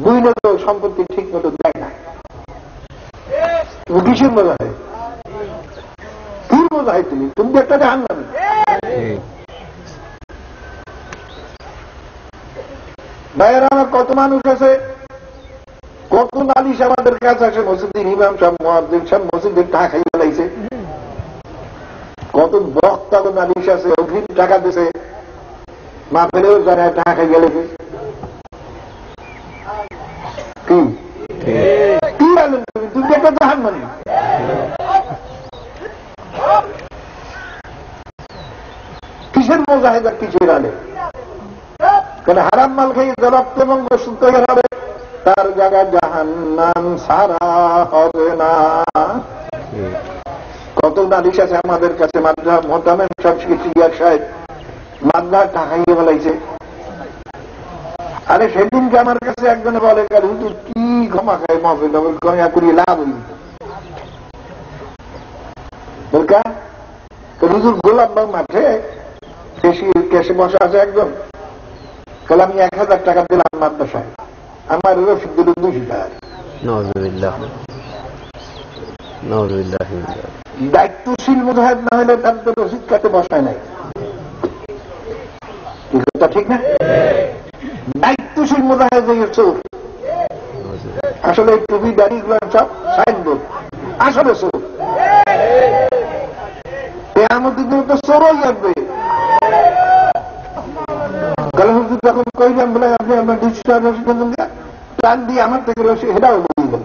দুই লোক সম্পত্তি ঠিক মতো দেয় না। তুমি কিসের মুজাহিদ? কি মুজাহিদ তুমি? তুমি একটা জাহান্নামী। ভাইয়েরা আমার কত মানুষ আছে, কত নালিশ আমাদের কাছে আসে, মসজিদের ইমাম সাহেব মুয়াজ্জিন সাহেব মসজিদের টাকা খাইয়ে ফেলাইছে। কত বক্তা নালিশ আছে, অগ্রিম টাকা দিছে, মা ফেলেও জানায় টাকা খাইয়ে গেলেছে। কি কি বলেন তুমি? তুমি একটা জাহান্নামী। কিসের মুজাহিদ আর কিসের আলে? কারণ হারাম মাল খেয়ে রক্ত এবং গোশত তৈরি হবে, তার জায়গা জাহান্নাম সারা হবে না। কত নালিশ আছে আমাদের কাছে, মাদ্রা মোহতামেম সাহেব মাদ্রা টাকাইয়ে বলাইছে। আরে সেদিনকে আমার কাছে একজনে বলে, হুজুর কি ক্ষমা খায় মহফিল করিয়ে লাভ হইল। হুজুর গোলাপবাগ মাঠে কেসে বসা আছে একজন, তাহলে আমি 1000 টাকা দিলাম মাদ্রাসায়, আমার রসিদ দিল 200 টাকা। দায়িত্বশীল মুজাহিদ না হলে তার তো রসিদ কাটে বসায় নাই। ঠিক না? দায়িত্বশীল মুজাহিদ চোর। আসলে টুপি দাঁড়িয়ে গুলো সব সাইনবোর্ড, আসলে চোর। আমাদের তো চোরই লাগবে। যখন কইলাম বলে আপনি আপনার 200 টাকা রসিদ টান দিয়ে আমার থেকে রসিদ হেটাও বলে গেল,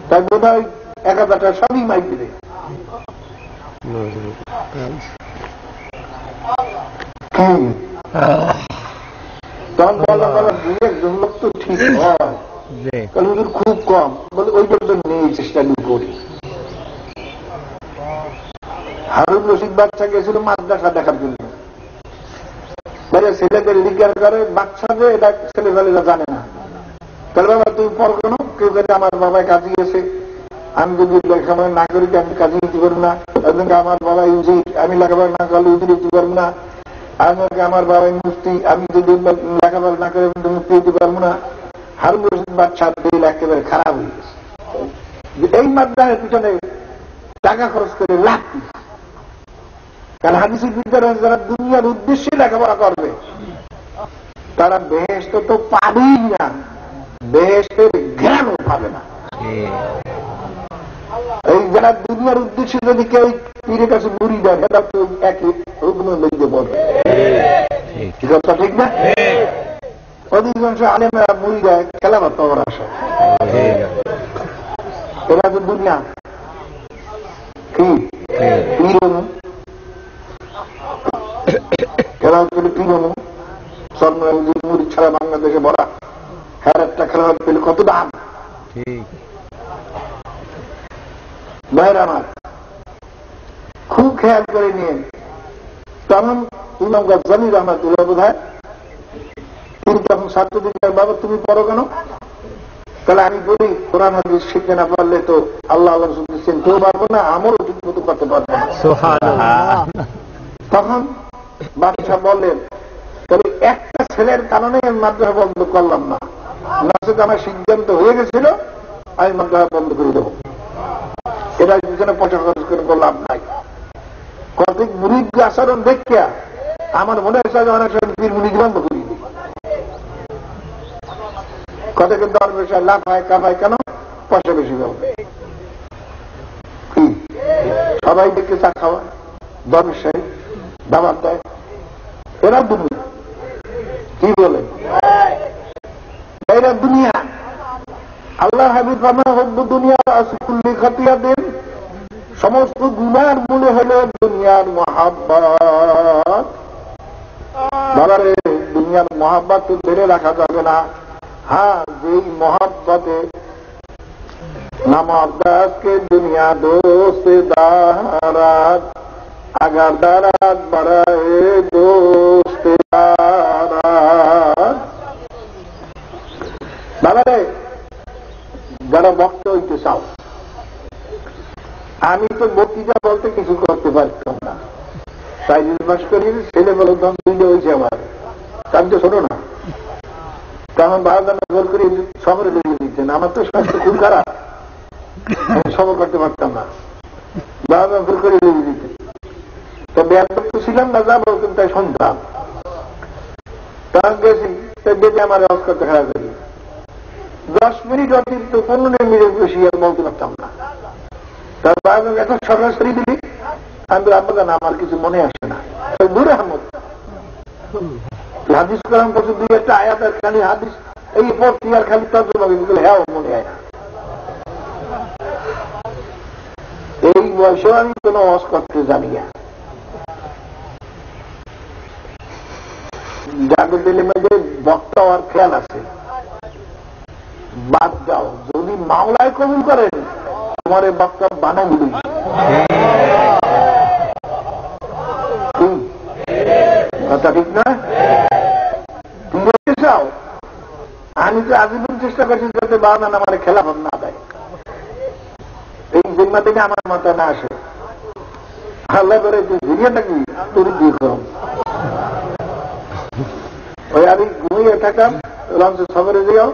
তাই বোধ হয় 1000 টাকা সবই মাইক দিলে। তখন বলা বলা 2-1 লোক তো ঠিক হয়, খুব কম বলে ওই জন্য নেই, চেষ্টা করি। হারুন রশিদ বাচ্চা গেছিল মাদ্রাসা দেখার জন্য, ছেলেদের লিগার করে বাচ্চাদের, এটা ছেলেবেলেরা জানে না। তাহলে বাবা তুই পর কেন? কেউ করে আমার বাবায় কাজে গেছে, আমি যদি লেখাপড়া না করি আমি কাজে নিতে পারবো না। আমার বাবা ইউজির, আমি লেখাপড়া না করলে উজির দিতে পারবো না। আমাকে আমার বাবা মুফতি, আমি যদি লেখাপড়া না করে মুফতি দিতে পারবো না। হারুন রশিদ বাচ্চা দিল একেবারে খারাপ হয়ে গেছে। এই মাদ্রাসার পিছনে টাকা খরচ করে লাভ কি? কারণ হাদিসের ভিতরে যারা দুনিয়ার উদ্দেশ্যে লেখাপড়া করবে তারা বেহেশত তো পাবেই না, বেহেশতের জ্ঞানও পাবে না। এই যারা দুনিয়ার উদ্দেশ্যে যদি কেউ পীরের কাছে মুড়ি দেয়, সেটা তো একই হুকুমের মধ্যে বলবে। ঠিক না? অধিকাংশ আলেমেরা মুড়ি দেয় খেলাবার তোমার আসে, এরা তো দুনিয়া কি পীরনু, এরা হচ্ছে পীরনু, স্বর্ণ দেশে ভরা, হ্যাঁ একটা খেলোয়াড় পেলে কত দাম। ভাইরা আমার খুব খেয়াল করে নিয়ে, তখন ইমাম গাজ্জালী রহমাতুল্লাহ বোধ হয় তিনি তখন ছাত্রদের, বাবা তুমি পড়ো কেন? তাহলে আমি বলি কোরআন হাদিস শিখতে না পারলে তো আল্লাহ আল্লাহ চিনতেও পারবো না, আমারও ঠিক মতো করতে পারবো না। তখন বাদশা বললেন, তবে একটা ছেলের কারণে মাদ্রাসা বন্ধ করলাম না, নচেত আমার সিদ্ধান্ত হয়ে গেছিল আমি মাদ্রাসা বন্ধ করে দেবো। এরা পিছনে পয়সা খরচ করে লাভ নাই। কতক মুরিদ আচরণ দেখিয়া আমার মনে হয়েছে অনেক সময় পীর মুরিদ বন্ধ করি দিই। কতকে দরবেশা লাফায় কাফায় কেন? পয়সা বেশি পাবে। সবাই দেখে চা খাওয়া, দরবেশাই দাবার দেয়, এরা দুনিয়া। কি বলে এরা দুনিয়া? আল্লাহ হাবিব হব্বু দুনিয়া আসকুল্লি খাতিয়াতিন, সমস্ত গুনার মূলে হল দুনিয়ার মহাব্বত। বাবারে দুনিয়ার মহাব্বত তো ধরে রাখা যাবে না। হ্যাঁ, যেই মহাব্বতে নামাজ কে দুনিয়া দোস্ত দারাত, আগার দারাত বাড়ায় দোস্ত দারাত। বাবারে যারা ভক্ত হইতে চাও, আমি তো বক্তৃতা বলতে কিছু করতে পারতাম না, তাই নির্বাস করি ছেলে বলে দুইটা হয়েছে আমার, তার তো ছোট না। তখন বারোদানা জোর করে সবরে লড়িয়ে দিচ্ছেন, আমার তো স্বাস্থ্য খুব খারাপ, সবর করতে পারতাম না, বারোদানা জোর করে লড়িয়ে দিতেন। তো ব্যাপার তো ছিলাম না, যা বলতেন তাই শুনতাম। তখন গেছি বেঁচে আমার আওয়াজ করতে খারাপ করি, 10 মিনিট অতিরিক্ত 15 মিনিট বেশি আর বলতে পারতাম না। তারপর এত সরাসরি দিলি, আমি আপনার না, আমার কিছু মনে আসে না। দূরে আহমদ হাদিস করাম করছে, দুই একটা আয়াত আর খালি হাদিস এই পড়ছি আর খালি তর্জমা করে, হ্যাঁ মনে হয় না। এই বয়সেও আমি কোন ওয়াজ করতে জানি না। জাগত দিলে মধ্যে বক্তা আর খেয়াল আছে, বাদ দাও, যদি মাওলায় কবুল করেন তোমার এই বক্তা বানাই দিই। কথা ঠিক না? তুমি চাও, আমি তো আজীবন চেষ্টা করছি যাতে বানান আমার খেলাফত না দেয়, এই জিম্মা থেকে আমার মাথা না আসে। আল্লাহ করে তুই ঘুরিয়ে থাকি, তোর দিয়ে করম। ওই আমি ঘুমিয়ে থাকাম, লঞ্চে সফরে যাও,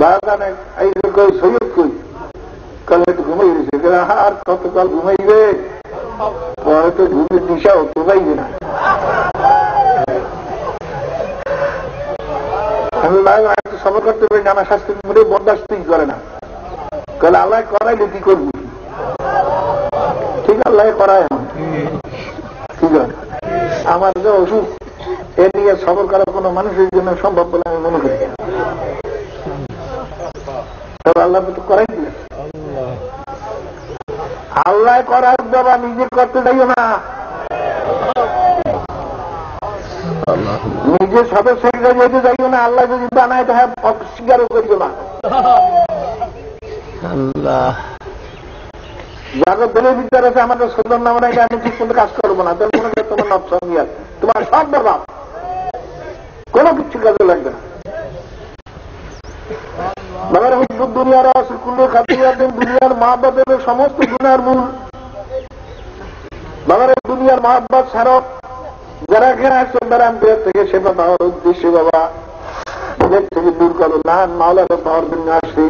বাগানে এই সৈয়দ কই কাল হয়তো ঘুমাই গেছে, আর কতকাল ঘুমাইবে, পরে তো ঘুমের দিশাও তো পাইবে না। আমি সফর করতে পারি না, আমার স্বাস্থ্য মনে বরদাস্তই করে না। কাল আল্লাহ করাইলে কি করবি? ঠিক আল্লাহ করায়, ঠিক আছে। আমার যে অসুখ, এ নিয়ে সফর করা কোনো মানুষের জন্য সম্ভব বলে আমি মনে করি। তবে আল্লাহ তো করাই দিলেন। আল্লাহ করার বাবা নিজে করতে যাইও না, নিজে সবে সেখানে যেতে যাইও না। আল্লাহ যদি বানায় তো হ্যাঁ অস্বীকারও করিও না। যাদের দলের বিচার আছে আমাদের সন্তান নাম নাই, আমি ঠিক মতো কাজ করবো না, তাহলে মনে করি তোমার নবসঙ্গী আছে, তোমার সব বাপ কোনো কিছু কাজে লাগবে না। বাবার হুজুর দুনিয়ার আসকুল্লে খাতিয়াতেন, দুনিয়ার মহাব্বতের সমস্ত গুনার মূল। বাবার দুনিয়ার মহাব্বত ছাড়ক যারা এখানে আসছেন, তারা আমাদের থেকে সেবা পাওয়ার উদ্দেশ্যে বাবা ওদের থেকে দূর করো না, মাওলাকে পাওয়ার জন্য আসছি।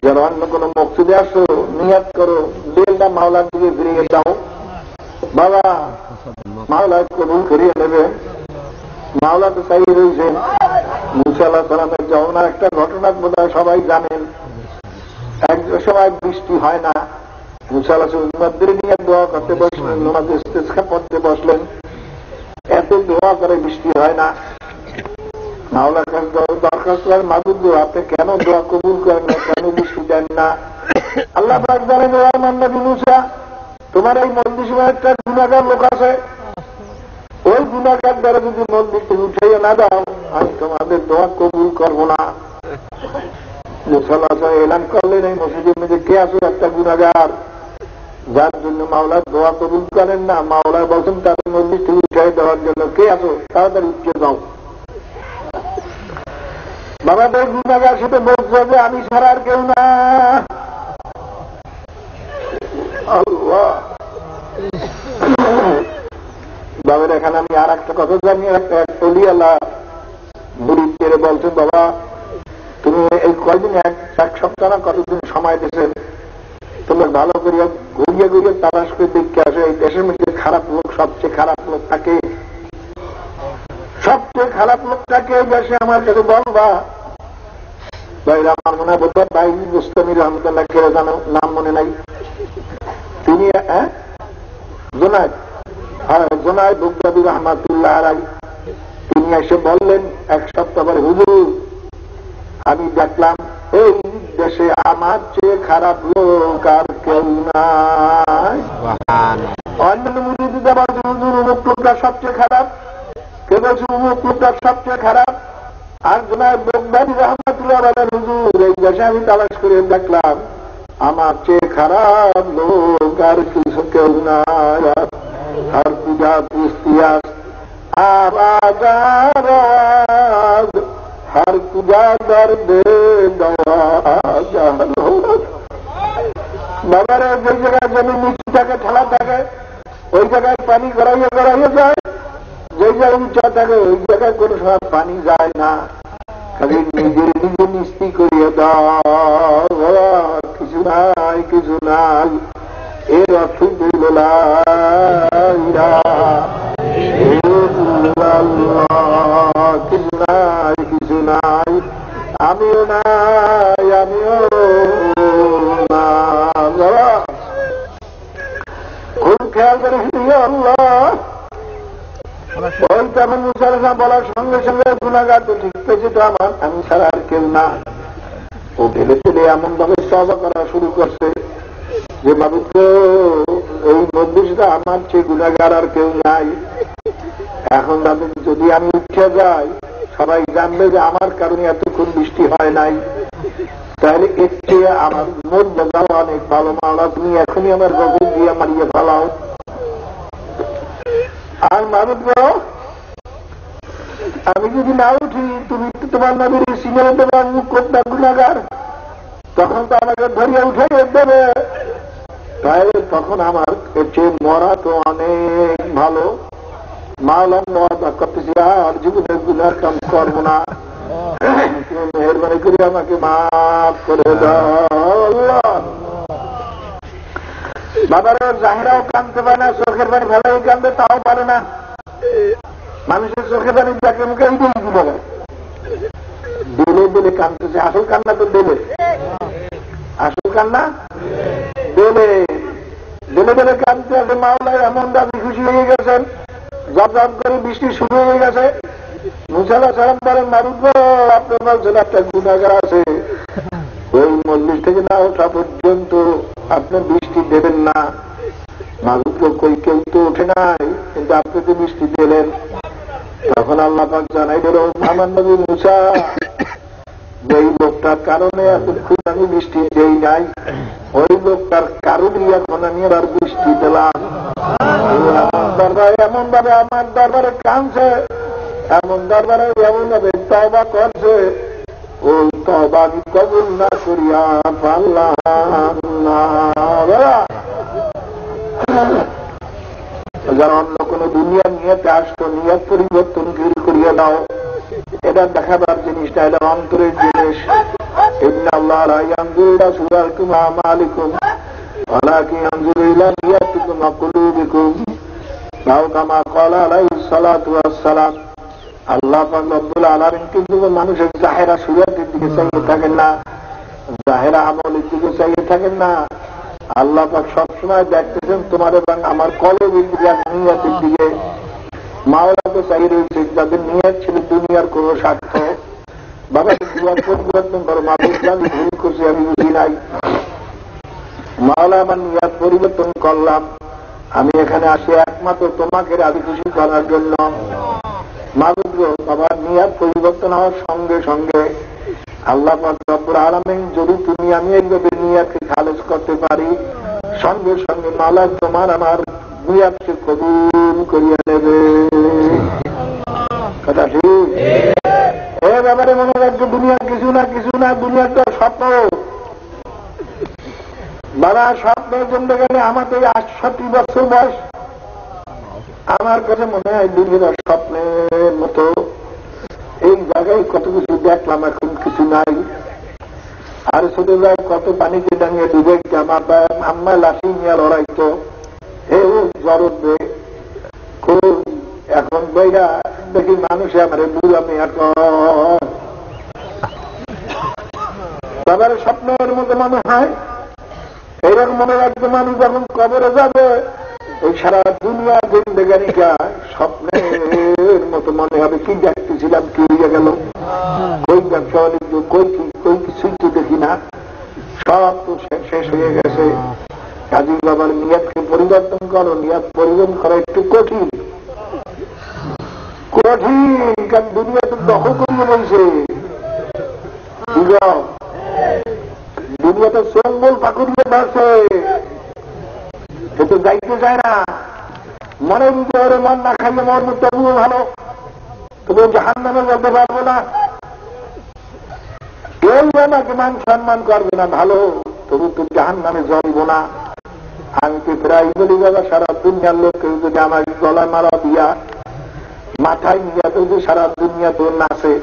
যারা অন্য কোনো মকসুদে আসো, নিয়াত করো, দিলটা মাওলার দিকে ফিরিয়ে যাও বাবা, মাওলা কবুল করিয়ে নেবে। মাওলা তো চাই রয়েছে। মুসা আলাইহিস সালামের যমুনার একটা ঘটনা বোধহয় সবাই জানেন। এক সময় বৃষ্টি হয় না, মুসা আলাইহিস সালাম উম্মতদের নিয়ে দোয়া করতে বসলেন, নামাজে ইস্তিসকা পড়তে বসলেন, এত দোয়া করে বৃষ্টি হয় না। মাওলার কাছে দরখাস্ত করেন, মাবুদ আপনি কেন দোয়া কবুল করেন না, কেন বৃষ্টি দেন না? আল্লাহ পাক জানেন, ও আমার নবী মুসা, তোমার এই মজলিসে একটা গুনাহগার লোক আছে, ওই গুনাহগার দ্বারা যদি মজলিস থেকে উঠাইয়া না দাও, আমি তোমাদের দোয়া কবুল করবো না। মুসল্লা এলান করলেন এই মসজিদের মধ্যে কে আছো একটা গুনাহগার যার জন্য মাওলার দোয়া কবুল করেন না। মাওলা বলছেন তাদের মসজিদ থেকে উঠাই দেওয়ার জন্য কে আছো তাড়াতাড়ি উঠে যাও। বাবাদের গুনাহগার সাথে বলছে যে আমি ছাড়া আর কেউ না। আল্লাহ বাবার এখানে আমি আর একটা কথা জানি, অলি আল্লাহ মুরিদ করে বলছেন বাবা তুমি এই কয়দিন এক সপ্তাহ না কতদিন সময় দিয়েছেন, তোমরা ভালো করিয়া ঘুরিয়ে ঘুরিয়ে তালাশ করে দেখতে আসো এই দেশের মধ্যে খারাপ লোক সবচেয়ে খারাপ লোক থাকে, সবচেয়ে খারাপ লোকটাকে দেশে আমার কাছে বলবা। ভাই আমার মনে হয় বোধহয় ভাই গোস্তামি রহমতুল্লাহ কেউ জানো নাম মনে নাই, তিনি জোনায়েদ জোনায়েদ বুগদাদি রহমাতুল্লাহ আলাইহি তিনি এসে বললেন এক সপ্তাহ পরে হুজুর আমি দেখলাম এই দেশে আমার চেয়ে খারাপ লোক আর কেউ নাই। অন্যান্য মুরিদরা বলছে হুজুর অমুক লোকটা সবচেয়ে খারাপ, কেউ বলছে অমুক লোকটা সবচেয়ে খারাপ। আর জোনায়েদ বুগদাদি রহমাতুল্লাহ আলাইহি হুজুর এই দেশে আমি তালাশ করে দেখলাম আমার চেয়ে খারাপ লোক আর কিছু কেউ নাই। हर पूजा पुस्तियास आवाज हर पूजा दर्द दवा বাবার যে জায়গায় জমি নিচু থাকে ঠেলা থাকে ওই জায়গায় পানি গড়াইয়ে গড়াইয়ে যায়, যে জায়গায় উঁচা থাকে ওই জায়গায় কোনো সময় পানি যায় না, খালি নিজের নিজে নিস্তি করিয়ে দাও কিছু নাই কিছু নাই। এর অর্থ কিছু নাই কিছু নাই, আমিও নাই আমিও না। খুব খেয়াল করে আল্লাহ ওই তেমন মুসাল্লাহ বলার সঙ্গে সঙ্গে গুনাহগার তো ঠিক পেয়েছে তো আমার আমি ছাড়া আর কেউ না। ও ঢেলে ঢেলে এমন ভাবে তওবা করা শুরু করছে যে মাবুদ এই মজলিসটা আমার চেয়ে গুনাহগার আর কেউ নাই। এখন যদি আমি উঠে যাই সবাই জানবে যে আমার কারণে এতক্ষণ বৃষ্টি হয় নাই, তাহলে এর চেয়ে আমার মন যাওয়া অনেক ভালো। মাওলা তুমি এখনই আমার গগন দিয়ে মারিয়ে ফেলাও। আর মাবুদ আমি যদি না উঠি তুমি তোমার নবীর সিনেমা তোমার মুখ করতে গুনাহগার, তখন তো আমাকে ধরিয়ে উঠে দেবে, তাহলে তখন আমার চেয়ে মরা তো অনেক ভালো। মাওলাম মজা করতেছি আর জীবনের গুনার কাম করবো না, তুমি মেহরবানি করে আমাকে মাফ করে দাও। বাবার জাহেরাও কানতে পারে না, চোখের পানি ফেলাই কানবে তাও পারে না। মানুষের চোখের পানি দেখে মুখে এই দিলে কি বলে দিলে দিলে কানতেছে, আসল কান্না তো দিলে, আসল কান্না দিলে দিলে দিলে কানতে আছে। মাওলা এমন দাবি খুশি হয়ে গেছেন, জব জব করে বৃষ্টি শুরু হয়ে গেছে। মুসা আলাইহিস সালাম বলেন মারুফ আপনি বলছেন একটা গুনাহগার আছে, ওই মজলিস থেকে না ওঠা পর্যন্ত আপনি বৃষ্টি দেবেন না। মারুফ কই কেউ তো ওঠে নাই, কিন্তু আপনি তো বৃষ্টি দিলেন। তখন আল্লাহ পাক জানাই দিল আমার নবী মুসা যেই লোকটার কারণে এতক্ষণ আমি বৃষ্টি দেই নাই, ওই লোকটার কারণে এখন আমি আবার বৃষ্টি দিলাম। এমন ভাবে আমার দরবারে কাঁদছে, এমন দরবারে এমন ভাবে তওবা করছে, ওই তওবা আমি কবুল না করিয়া পারলাম না। যারা অন্য কোন দুনিয়ার নিয়তে আসতো নিয়ত পরিবর্তন করিয়ে দাও, এটা দেখাবার জিনিসটা এটা অন্তরের জিনিস। ইন্নাল্লাহ লা ইয়ানজুরু ইলা সুওয়ারিকুম ওয়া আমালিকুম ওয়ালাকিন ইয়ানজুরু ইলা নিয়াতিকুম ওয়া কুলুবিকুম আও কামা ক্বালা আলাইহিস সালাতু ওয়াস সালাম। আল্লাহ পাক রব্বুল আলামিন কিন্তু মানুষের জাহেরা সুরাতের দিকে চাইয়ে থাকেন না, জাহেরা আমলের দিকে চাইয়ে থাকেন না। আল্লাহ পাক সবসময় দেখতেছেন তোমার এবং আমার কলবের দিকে, নিয়তের দিকে। মাওলা তো চাই রয়েছে যাদের নিয়ত ছিল দুনিয়ার কোন স্বার্থ। বাবা পরিবর্তন করো, মাবুদ আমি ভুল করছি, আমি বুঝি নাই। মাওলা আমার নিয়ত পরিবর্তন করলাম, আমি এখানে আসি একমাত্র তোমাকে রাজি খুশি করার জন্য। মাবুদ বাবার নিয়াত পরিবর্তন হওয়ার সঙ্গে সঙ্গে আল্লাহ পাক রব্বুল আলামিন যদি তুমি আমি এইভাবে নিয়াতকে খালেজ করতে পারি, সঙ্গে সঙ্গে মাওলা তোমার আমার নিয়াতকে কবুল করিয়া নেবে। কথা ঠিক? এ ব্যাপারে মনে রাখবে, দুনিয়ার কিছু না, দুনিয়ার তো স্বপ্ন। বাবা স্বপ্নের জন্য গেলে আমাদের 68 বছর বয়স, আমার কাছে মনে হয় দুনিয়ার স্বপ্নের মতো। এই জায়গায় কত কিছু দেখলাম, এখন কিছু নাই। আর ছোট যায় কত পানিতে ডাঙিয়ে ডুবে আমার আম্মা লাঠি নিয়ে লড়াইতো, জরবে খুব। এখন বইরা দেখি মানুষে আমার বুড়া মেয়ে বাবার স্বপ্নের মতো মনে হয়। এইরকম মনে রাখবে, মানুষ যখন কবরে যাবে ওই সারা দুনিয়া জিন্দেগানিকা স্বপ্নের মতো মনে হবে। কি দেখতেছিলাম, কি হয়ে গেল, কই ব্যবসা বাণিজ্য, কই কিছুই তো দেখি না, সব তো শেষ হয়ে গেছে। কাজী বাবার নিয়াতকে পরিবর্তন করো। নিয়াত পরিবর্তন করা একটু কঠিন, কারণ দুনিয়া তো দখল করিয়ে বলছে। দুনিয়া তো চঙ্গল পাকুড়িয়ে ধরছে, সে তো যাইতে চায় না। মনের ভিতরে মন না খাইলে মন তবুও ভালো, তবু জাহান্নামে যেতে পারবো না। কেউ আমাকে মান সম্মান করবে না, ভালো, তবু তো জাহান্নামে জ্বলব না। আমি তো প্রায় বলি, বাবা সারা দুনিয়ার লোক কেউ যদি আমার গলায় মারা দিয়া মাথায় নিয়ে যদি সারা দুনিয়া তো নাচে,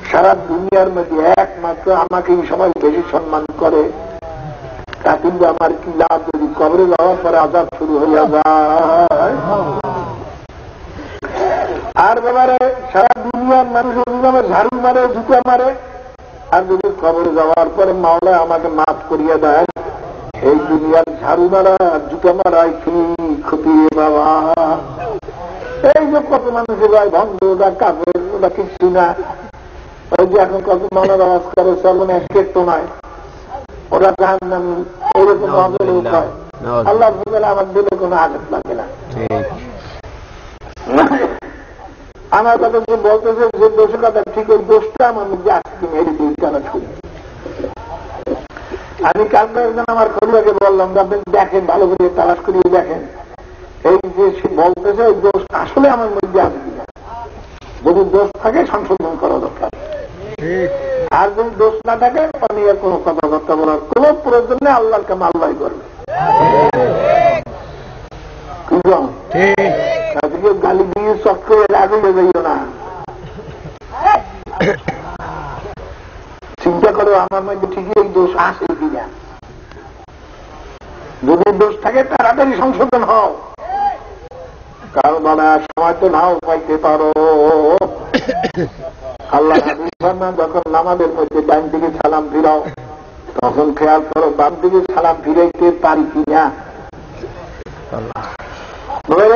সারা দুনিয়ার মধ্যে একমাত্র আমাকে এই সময় বেশি সম্মান করে, তা কিন্তু আমার কি লাভ যদি কবরে যাওয়ার পরে আযাব শুরু হইয়া যায়। আর ব্যাপারে সারা দুনিয়ার মানুষ আমার ঝাড়ু মারে, জুতা মারে, আর যদি কবরে যাওয়ার পরে মাওলা আমাকে মাফ করিয়া দেয়, এই দুনিয়ার ঝাড়ু মারা জুতা মারায় কি ক্ষতি বাবা। এই যে কত মানুষের ভাই ভণ্ড, ওরা কাপড়, ওরা কিছু না। ওই যে এখন কত মনের আওয়াজ করে, চলনে কেটতো নয়, ওরা জাহান্নামী, ওরকম অজলে উঠায়। আল্লাহ বুঝলে আমার দিলে কোনো আঘাত লাগে না। আমার কথা যে বলতেছে যে দোষের কথা, ঠিক ওই দোষটা আমার মধ্যে আজকে মেরে দিই কেন শুনি। আমি কালকে একজন আমার খলিয়াকে বললাম, আপনি দেখেন, ভালো করে তালাশ করিয়ে দেখেন, এই যে সে বলতেছে ওই দোষ আসলে আমার মধ্যে আছে কিনা। যদি দোষ থাকে সংশোধন করা দরকার, আর যদি দোষ না থাকে নিয়ে কোনো কথাবার্তা বলার কোন প্রয়োজন নেই। আল্লাহর কাম আল্লাহ করবে। গালি দিয়ে চক্করে রাগ হয়ে যাইও না। চিন্তা করো আমার মধ্যে ঠিকই এই দোষ আসে কিনা। যদি দোষ থাকে তাড়াতাড়ি সংশোধন হও, কারণ বাবা সময় তো নাও পাইতে পারো। আল্লাহ যখন নামাজের মধ্যে ডান দিকে সালাম ফিরাও, তখন খেয়াল করো বাম দিকে সালাম ফিরাইতে পারি কিনা।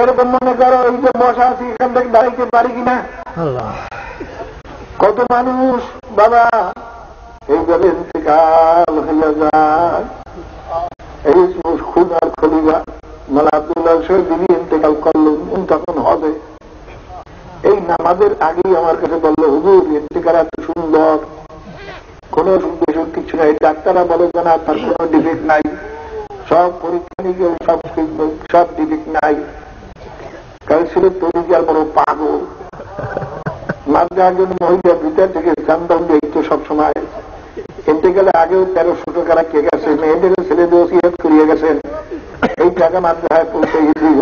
এরকম মনে করো এই যে বসা আছি, এখান থেকে দাঁড়াইতে পারি কিনা। কত মানুষ বাবা এইভাবে ইন্তেকাল হইয়া যায়। এই খুদার খলিফা মাওলানা আব্দুল্লাহ শহীদ ইন্তেকাল করলেন, তখন হবে এই নামাজের আগেই আমার কাছে বললো, হুজুর ইন্তেকাল এত সুন্দর, কোন দেশের কিছু নাই, ডাক্তাররা বলে যে না তার কোন ডিফেক্ট নাই, সব পরীক্ষা নিয়ে সব ডিফেক্ট নাই। কারণ ছিল তরিকার বড় পাগল। মাঝে একজন মহিলা ভিতর থেকে চান্দান দেখতো সবসময়। ইন্তেকালে আগেও 1300 টাকা রাখিয়ে গেছে, মেয়েদের ছেলেদের ওসিয়ত করিয়ে গেছেন, এই টাকা মাঝে হয় পৌঁছে দিল।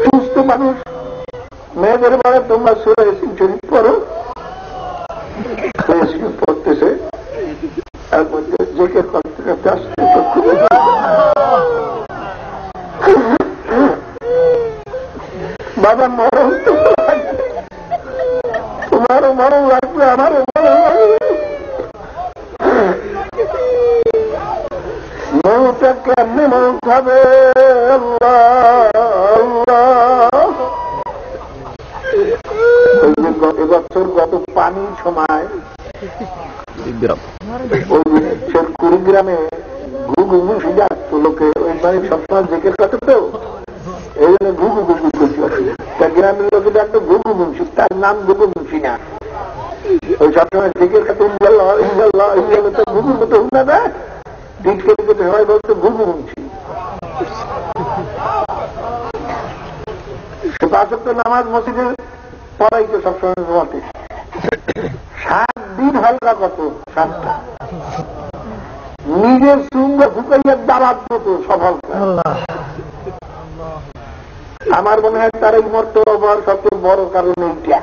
সুস্থ মানুষ মেয়েদের বলে তোমরা সূরা ইয়াসিন শরীফ পড়ো, পড়তেছে, তার মধ্যে জিকির করতে করতে আসতে বাবা মরণ তোমারও মরণ লাগবে, আমারও মরণ লাগবে। মৌটা কেমনি মৌত হবে এবছর গত পানির সময় কুড়িগ্রামে ঘুঘু মুশি যাচ্ছ লোকে, ওই মানে সবসময় জেকের কাছে তো এই জন্য বলে ঘুঘু ঘুঘু করছি, তার গ্রামের লোকে ডাকতো ঘুঘু মুন্সি, তার নাম ঘুঘু মুন্সি না। ওই সবসময় দিকের কাছে তো ঘুঘুর মতো শুনে না, দিক কেটে সবাই বলতো ঘুঘু মুন্সি। সে 5 ওয়াক্ত নামাজ মসজিদে পড়াইতো সবসময় ঘুমাতে। 7 দিন হালকা কত 7টা, নিজের সঙ্গে ঢুকাইয়া দাবাত মতো সফল। আমার মনে হয় তার এই মর্তবা হওয়ার সবচেয়ে বড় কারণ এইটা,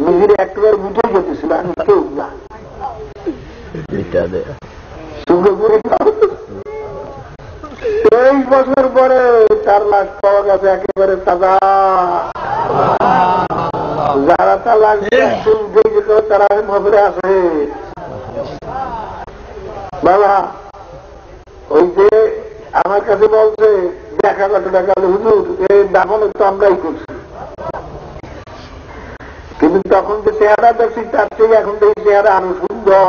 নিজের একবার বুঝে যেতেছিল আমি কেউ না। 23 বছর পরে তার লাশ পাওয়া গেছে একেবারে তাজা। যারা তার লাশ তারা খবরে আছে বাবা। ওই যে আমার কাছে বলছে দেখা কত টাকা হুজুর এই দাফন তো আমরাই করছি, কিন্তু তখন যে চেহারা দেখছি তার থেকে এখন তো এই চেহারা আরো সুন্দর।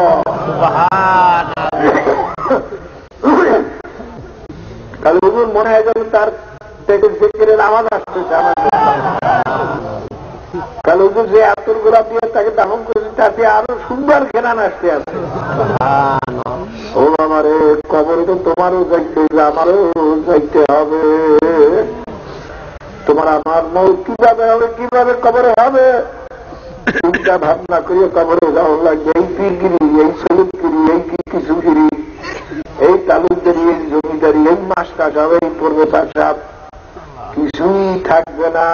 তাহলে হুজুর মনে হয় যেন তার থেকে আওয়াজ আসতেছে আমার। তাহলে হুজুর যে আতর গোলাপ দিয়ে তাকে দাফন করেছে তাতে আরো সুন্দর ঘেরান আসতে আছে। ও আমারে কবরে তো তোমারও যাইতে আমারও যাইতে হবে। তোমার আমার মৌত কিভাবে হবে, কিভাবে কবরে হবে, চিন্তা ভাবনা করিয়ে কবরে যাওয়া লাগবে। এই পীরগিরি, এই সলিদগিরি, এই কিছুগিরি, এই তালুকদারি, এই জমিদারি, এই মাস্টার সাহেব, এই প্রফেসর সাহেব কিছুই থাকবে না।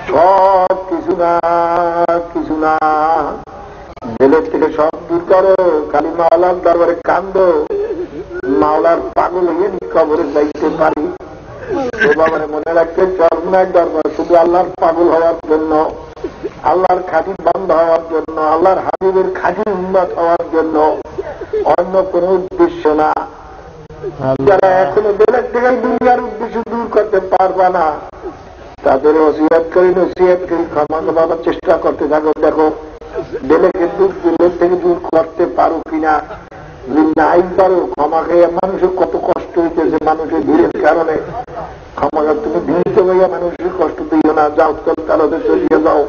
সব কিছু না, কিছু না। জেলের থেকে সব দূর করো, খালি মাওলার দরবারে কান্দো। মাওলার পাগল হয়ে কবরে যাইতে পারি। বাবারে মনে রাখতে চরমায় দরবার শুধু আল্লাহর পাগল হওয়ার জন্য, আল্লাহর খাঁটি বন্ধ হওয়ার জন্য, আল্লাহর হাবিবের খাঁটি উন্নত হওয়ার জন্য, অন্য কোন উদ্দেশ্য না। যারা এখনো জেলের থেকে দুনিয়ার উদ্দেশ্য দূর করতে পারবা না তাদের ওসিয়ত করি, নসিহত করি, ক্ষমা করার চেষ্টা করতে থাকো। দেখো জেলেকে জেলের থেকে দূর করতে পারো কিনা। যদি নাই পারো ক্ষমা খেয়ে মানুষের কত কষ্ট হইতেছে মানুষের ভিড়ের কারণে। ক্ষমা তুমি ভিড়তে হইয়া মানুষের কষ্ট দিও না। যাও তাহলে চলিয়ে যাও,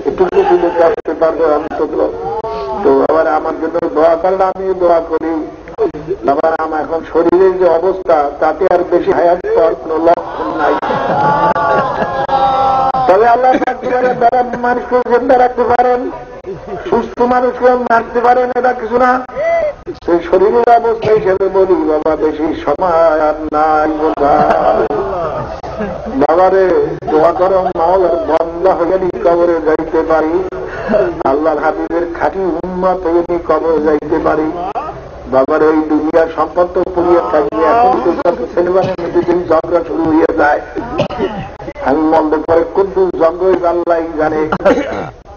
একটু সুযোগ আসতে পারবে অন্তত। তো আবার আমার জন্য দোয়া করলে আমিও দোয়া করি। আবার আমার এখন শরীরের যে অবস্থা তাতে আর বেশি হায়াত পাওয়ার কোন লক্ষণ নাই। তবে আল্লাহ মানুষকে জিন্দা রাখতে পারেন, সুস্থ মানুষকে মারতে পারেন, এটা কিছু না। সেই শরীরের অবস্থা হিসেবে বলি বাবা বেশি সময় আর নাই। বাবারে দোয়া করো মাওলার বন্ধ হয়ে কবরে যাইতে পারি, আল্লাহর হাবিবের খাঁটি উম্মত হয়ে কবরে যাইতে পারি। বাবার এই দুনিয়ার সম্পদ তো পুড়িয়ে থাকবে। এখন ছেলেবানের মধ্যে যদি ঝগড়া শুরু হয়ে যায়, আমি মন্দ করে কিন্তু জঙ্গল আল্লাহ জানে।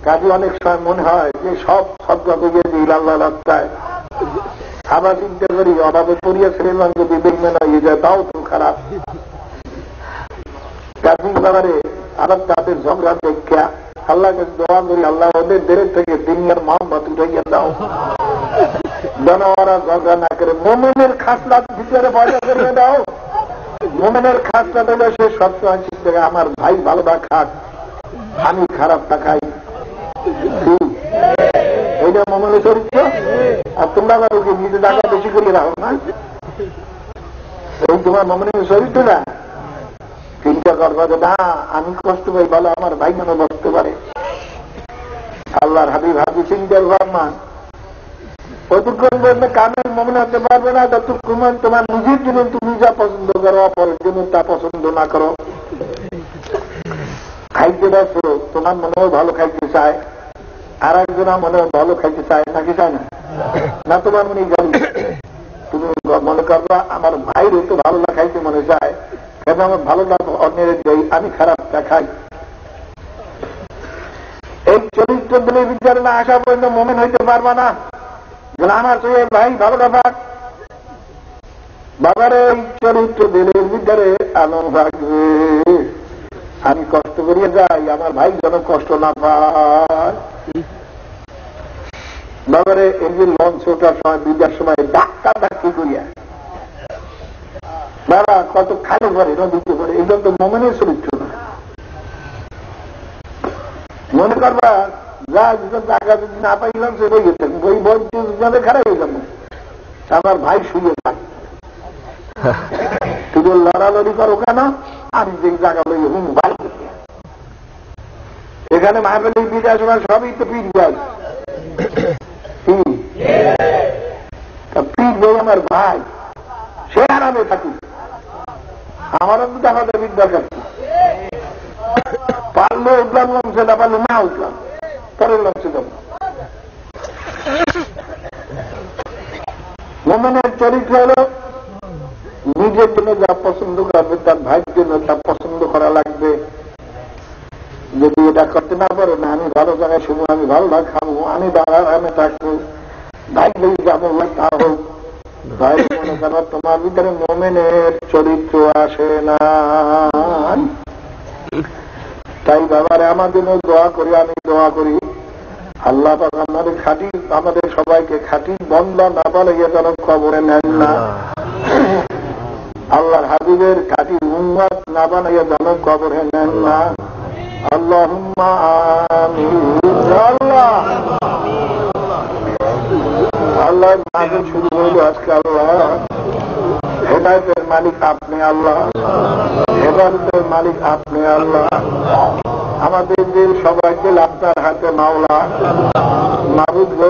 কাজে অনেক সময় মনে হয় যে সব ঝগড়া করিয়ে দিই আল্লাহ রাস্তায়। আবার চিন্তা করি অভাবে পড়িয়া ছেলেমান যদি বেইমান হয়ে যায় তাও তো খারাপ। কাজী ব্যাপারে আবার তাদের ঝগড়া দেখা আল্লাহকে দোয়া করি, আল্লাহ ওদের দেরের থেকে দুনিয়ার মোহাম্মত উঠাইয়া দাও, যেন ওরা ঝগড়া না করে। মোমেনের খাসলাত ভিতরে পয়দা করে দাও। মোমেনের খাসলাত হলে সে সবসময় চিন্তা করে আমার ভাই ভালোটা খাক, আমি খারাপটা খাই। এইটা মোমেনের চরিত্র। আর তোমরা আবার ওকে নিজে টাকা বেশি করে রাখো না, এই তোমার মোমেনের চরিত্র না। চিন্তা করবো যে না আমি কষ্ট পাই ভালো আমার ভাই যেন বসতে পারে। আল্লাহর হাবিব হাবি চিন্তার ভাবনা অতক্ষণ বললে কামের মনে হতে পারবে না ততক্ষণ তোমার নিজের জন্য তুমি যা পছন্দ করো অপরের জন্য তা পছন্দ না করো। খাইতে ব্যস্ত, তোমার মনেও ভালো খাইতে চায়, আর একজনের মনেও ভালো খাইতে চায় নাকি চায় না? না তোমার মনে গাড়ি তুমি মনে করবা আমার ভাইরও তো ভালো না খাইতে মনে চায়, কেন আমার ভালো না অন্যের দেই, আমি খারাপটা খাই। এই চরিত্র দিলে বিচারে না আসা পর্যন্ত মোমেন হইতে পারবা না। আমার তো ভাই ভালোটা পাক। বাবার এই চরিত্র দিলের ভিতরে আলো থাকবে। আমি কষ্ট করিয়ে যাই আমার ভাই যেন কষ্ট না পায়। বাবারে এই যে লঞ্চ ওঠার সময় দুইটার সময় ধাক্কা ধাক্কি করিয়া যারা কত খালে পড়ে নদীতে পড়ে, এগুলো তো মোমেনের চরিত্র না। মনে করবা যা জায়গা যদি না পাইলাম সে বই গেছেন, বই বই খারাপ হয়ে যাবো, আমার ভাই শুয়ে থাক, তুমি লড়ালড়ি করো কেন, আমি যে জায়গা লই ভালো। এখানে মাহফিলের বিদায় সময় সবই তো পিঠ যায়, পিঠ বই আমার ভাই, সে আরামে থাকি, আমারও তো দেখা যাবে দরকার। পারলে উঠলাম লঞ্চে, না পারলে না উঠলাম, পরের লঞ্চে যাব। মোমেনের চরিত্র হল নিজের জন্য যা পছন্দ করবে, তার ভাইয়ের জন্য তা পছন্দ করা লাগবে। যদি এটা করতে না পারে, না আমি ভালো জায়গায় শুনবো, আমি ভালো না খাবো, আমি আরামে থাকবো, ভাই যাবো, তা হোক, ভাই মনে করো তোমার ভিতরে মোমেনের চরিত্র আসে না। তাই বাবারে আমার জন্য দোয়া করি, আমি দোয়া করি আল্লাহ পাক আমাদের খাঁটি, আমাদের সবাইকে খাঁটি বন্দা না বলে যেন কবরে নেন না, আল্লাহর হাবিবের খাঁটি উম্মত না বানাইয়া যেন কবরে নেন না। আল্লাহুম্মা আমিন। আল্লাহ আল্লাহ মাহফিল শুরু হইল আজকে। আল্লাহ হেদায়েতের মালিক আপনি, আল্লাহ হেদায়েতের মালিক আপনি, আল্লাহ আমাদের দিল সবাইকে আপনার হাতে মাওলা। মাবুদ গো,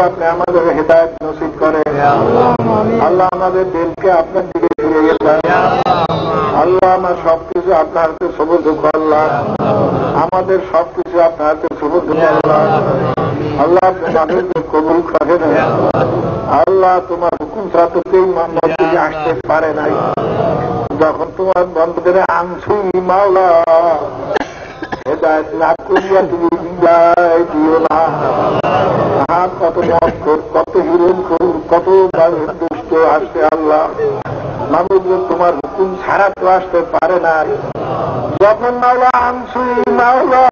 আপনি আমাদের হেদায়েত নসিব করেন। আল্লাহ আমাদের দিলকে আপনার দিকে ফিরিয়ে দেন। আল্লাহ আমার সবকিছু আপনার হাতে সুবর্দ করলাম, আমাদের সবকিছু আপনার হাতে সুবর্দ করলাম। আল্লাহ আমাদেরকে কবুল করেন। আল্লাহ তোমার হুকুম ছাড়া তো কেউ মসজিদে আসতে পারে নাই, যখন তোমার বন্ধুদের আনছুই মাওলা, হেদায়েত না করিয়া তুমি বিদায় দিও না। কত মক্কর, কত হিরণ খোর, কত দুষ্ট আসছে আল্লাহ, মাবুদ তোমার হুকুম ছাড়া তো আসতে পারে না। যখন মাওলা আনছুই মাওলা,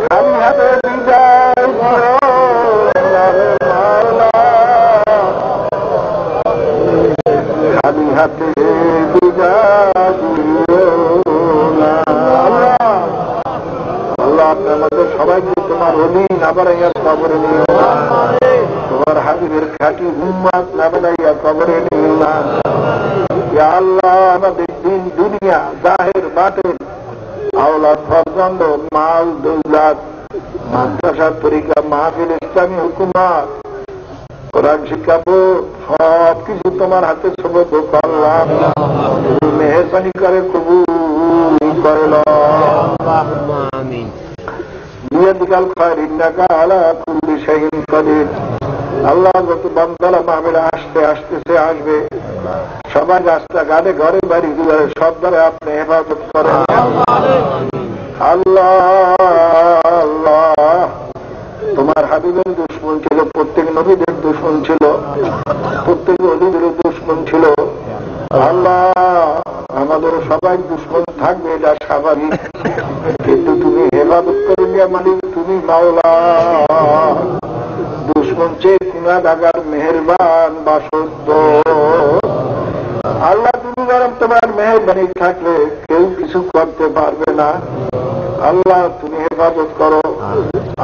খালি হাতে বিদায় দিও মাওলা, খালি হাতে বিদায় দিও না। আল্লাহ আমাদের সবাইকে তোমার অলি না বানাইয়া কবরে নিও না, তোমার হাবিবের খাঁটি উম্মত না বানাইয়া কবরে নিও না। ইয়া আল্লাহ আমাদের দিন দুনিয়া জাহের বাতেন, আওলাদ ফরজন্দ, মাল দৌলাত, মাদ্রাসা তরিকা, মাহফিল, ইসলামী হুকুমাত, কোরআন শিক্ষা বোর্ড, সব কিছু তোমার হাতে সুবর্দ করলাম। মেহেরবানি করে কবুল করে বিয়াদিকাল খায়র, ইন্নাকা আলা কুল্লি শাইইন কাদির। আল্লাহ যত বান্দারা মাহফিলে আসতেছে আসবে, সবাই রাস্তাঘাটে ঘরে বাড়ি দুয়ারে সব দ্বারা আপনি হেফাজত করেন। আল্লাহ আল্লাহ তোমার হাবিবের দুশ্মন ছিল, প্রত্যেক নবীদের দুশ্মন ছিল, প্রত্যেক অলিদের দুশ্মন ছিল। আল্লাহ আমাদের সবাই দুশ্মন থাকবে, এটা স্বাভাবিক, কিন্তু তুমি হেফাজত করে নিয়ে মালিক, তুমি মাওলা। দুশ্মন চেয়ে কুনা দাগার মেহেরবান বাসদ্দ। আল্লাহ তুমি বরং তোমার মেহেরবানি থাকলে কেউ কিছু করতে পারবে না। আল্লাহ তুমি হেফাজত করো।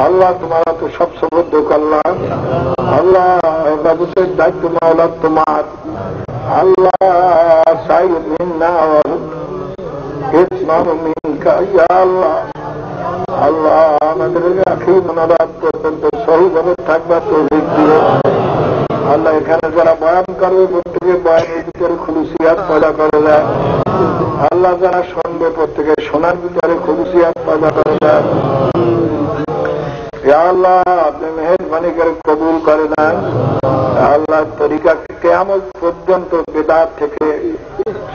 আল্লাহ তোমার তো সব সুবর্দ করলাম। আল্লাহ হেফাজতের দায়িত্ব মাওলা তোমার। আল্লাহ সাইল মিন্না ইসমাউ মিনকা ইয়া আল্লাহ। আল্লাহ আমাদের আখির মনোরাত পর্যন্ত সহিভাবে থাকবা তৌফিক দিও। আল্লাহ এখানে যারা বয়ান করবে প্রত্যেকে বয়ানের ভিতরে খুলুসিয়াত পয়দা করে দেয়। আল্লাহ যারা শুনবে প্রত্যেকে শোনার ভিতরে খুলুসিয়াত পয়দা করে দেয়। ইয়া আল্লাহ আপনি মেহেরবানি করে কবুল করে দেন। আল্লাহ তরিকা কিয়ামত পর্যন্ত বিদআত থেকে,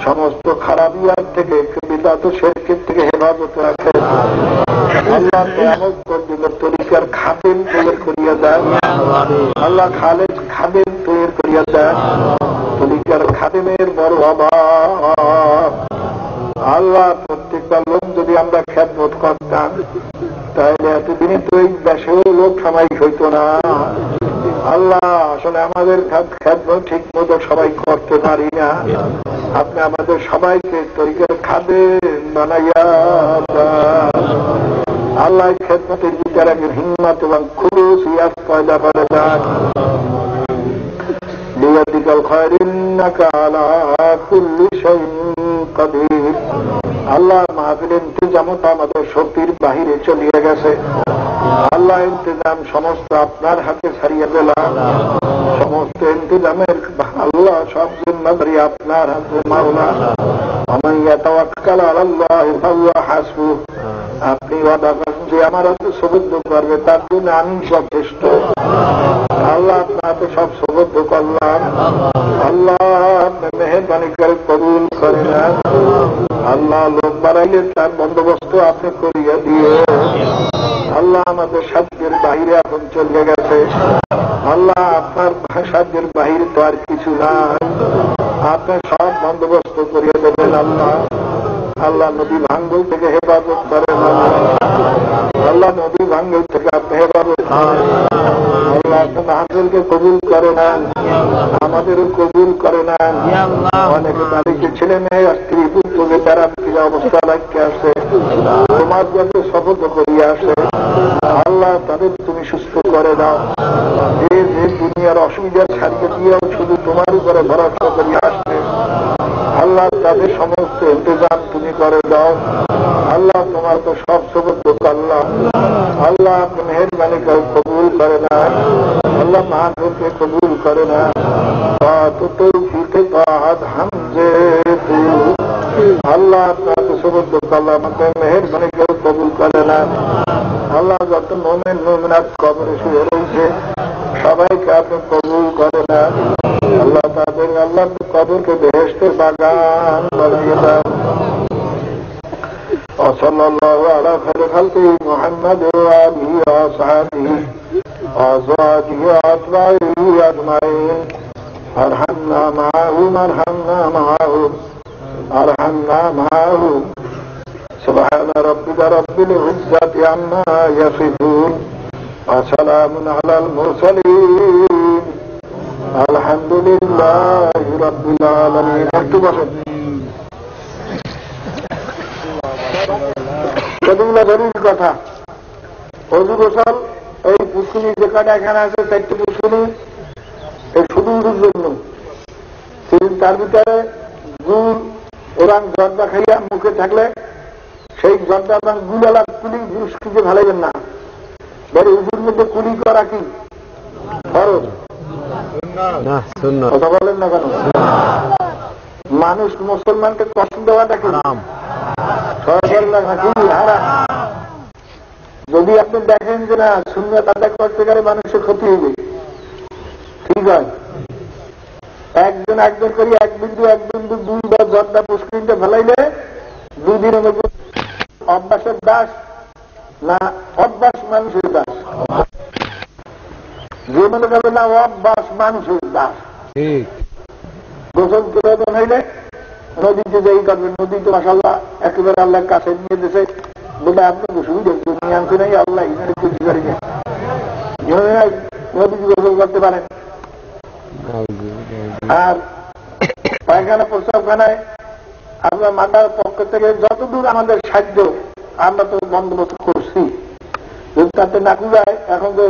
সমস্ত খারাপিয়াত থেকে, বিদআত ও শিরকের থেকে হেফাজত রাখেন। আল্লাহ কিয়ামত পর্যন্ত তরিকার খাদেম তৈরি করিয়া দেন। আল্লাহ খালেদ খাদেম তৈরি করিয়া দেন। তরিকার খাদেমের বড় অভাব। আল্লাহ প্রত্যেকটা লোক যদি আমরা খেদমত করতাম, তাহলে এতদিনে তো এই দেশেও লোক সামায়িক হইত না। আল্লাহ আসলে আমাদের খেদমত ঠিক মতো সবাই করতে পারি না, আপনি আমাদের সবাইকে তরিকার খাদেম বানাইয়া দেন। আল্লাহ খেদমতের ভিতরে হিম্মত এবং খুলুস ইয়াস পয়দা করে দেন। লিয়াদিকাল খায়র ইন্নাকা আলা কুল্লি শাইইন কাদির। আল্লাহ মাহফিল ইন্তেজামত আমাদের শক্তির বাহিরে চলিয়ে গেছে। আল্লাহ ইন্তেজাম সমস্ত আপনার হাতে ছাড়িয়ে দিলাম। সমস্ত ইন্তেজামের আল্লাহ সব জিম্মাদারি আপনার হাতে। মাওলা ওমান ইয়াতাওয়াক্কাল আলাল্লাহি ফাহুয়া হাসবুহ। আপনি ওয়াদা করেন যে আমার হাতে সুবদ্ধ করবে, তার জন্য আমি যথেষ্ট। আল্লাহ আপনার হাতে সব সুবদ্ধ করলাম। আল্লাহ আপনি মেহেরবানি করে কবুল করে নেন। আল্লাহ লোক বাড়াইলে তার বন্দোবস্ত আপনি করিয়া দিয়ে। আল্লাহ আমাদের সাধ্যের বাহিরে এখন চলে গেছে। আল্লাহ আপনার সাধ্যের বাহিরে তো আর কিছু নাই, আপনি সব বন্দোবস্ত করিয়া দেবেন। আল্লাহ আল্লাহ নদী ভাঙ্গল থেকে হেফাজত করেন। আল্লাহ নদী ভাঙ্গল থেকে আপনি হেফাজত করেন। আল্লাহ আপনি মাহফিলকে কবুল করে নেন, আমাদেরও কবুল করে নেন। অনেকে বাড়িতে ছেলে মেয়ে স্ত্রী পুত্রকে তারা অবস্থা লাগতে আসে, তোমার যাতে শপথ করিয়া আসে। আল্লাহ তাদের তুমি সুস্থ করে দাও। যে যে দুনিয়ার অসুবিধার সাথে দিয়েও শুধু তোমার উপরে ভরসা করিয়া আসবে, আল্লাহ তাদের সমস্ত ইন্তজাম তুমি করে দাও। আল্লাহ তোমার তো সব সুবদ্ধ করলাম। আল্লাহ আপনি মেহেরবানি করে কবুল করে না। আল্লাহ মাহফিলকে কবুল করে না। আল্লাহ আপনার তো সুবদ্ধ করলাম, আমাকে মেহেরবানি করে কবুল করে না। আল্লাহ যত মোমেন মোমেনাত কবরে শুয়ে রয়েছে সবাইকে আপনি কবুল করে না। আল্লাহ তাদের আল্লাহ কবরকে বেহেশতের বাগান বানিয়ে দেন। ওয়াসাল্লাল্লাহু আলা খায়রি খালকিহি মুহাম্মাদ ওয়া আলিহি ওয়া আসহাবিহি ওয়া আজওয়াজিহি ওয়া আতবাইহি আজমাইন। আরহামনা মাআহুম আরহামনা মাআহুম আরহামনা মাআহুম। সুবহানা রাব্বিকা রাব্বিল ইজ্জাতি আম্মা ইয়াসিফুন ওয়া সালামুন আলাল মুরসালিন। আলহামদুলিল্লাহি রাব্বিল আলামিন। একটু বসেন। কতগুলো জরুরি কথা। অজু গোসল, এই পুষ্কুনি যে কটা এখানে আছে 4টে পুষ্কুনি, এই শুধু জন্য। তার ভিতরে গুড় এবং জর্দা খাইয়া মুখে থাকলে সেই জর্দা এবং গুড়ালা কুলি পুষ্কুকে ভালাইবেন না। বেড়ে উজুর মধ্যে কুলি করা কি ফরজ? কথা বলেন না কেন? মানুষ মুসলমানকে কষ্ট দেওয়াটা কি হারাম? যদি আপনি দেখেন যে না সুন্নাত আদায় করতে গেলে মানুষের ক্ষতি হইবে, ঠিক হয়, একজন একজন করি এক বিন্দু 2 জর্দা পুষ্করিণটা ফেলাইলে 2 দিনের মধ্যে অভ্যাসের দাস না অভ্যাস মানুষের দাস? যে মনে করবে না অভ্যাস মানুষের দাস। গোসল প্রয়োজন হইলে নদীতে যাই করবেন। নদী তো মাশাআল্লাহ একেবারে আল্লাহ কাছে নিয়ে দিয়েছে বলে আপনাকে সুবিধা নিয়ে আনতে নাই। আল্লাহ নদীতে গোসল করতে পারেন। আর পায়খানা প্রস্রাবখানায় আমরা মাতার পক্ষ থেকে যতদূর আমাদের সাহায্য আমরা তো বন্দোবস্ত করছি। যদি তাতে না যায়, এখন তো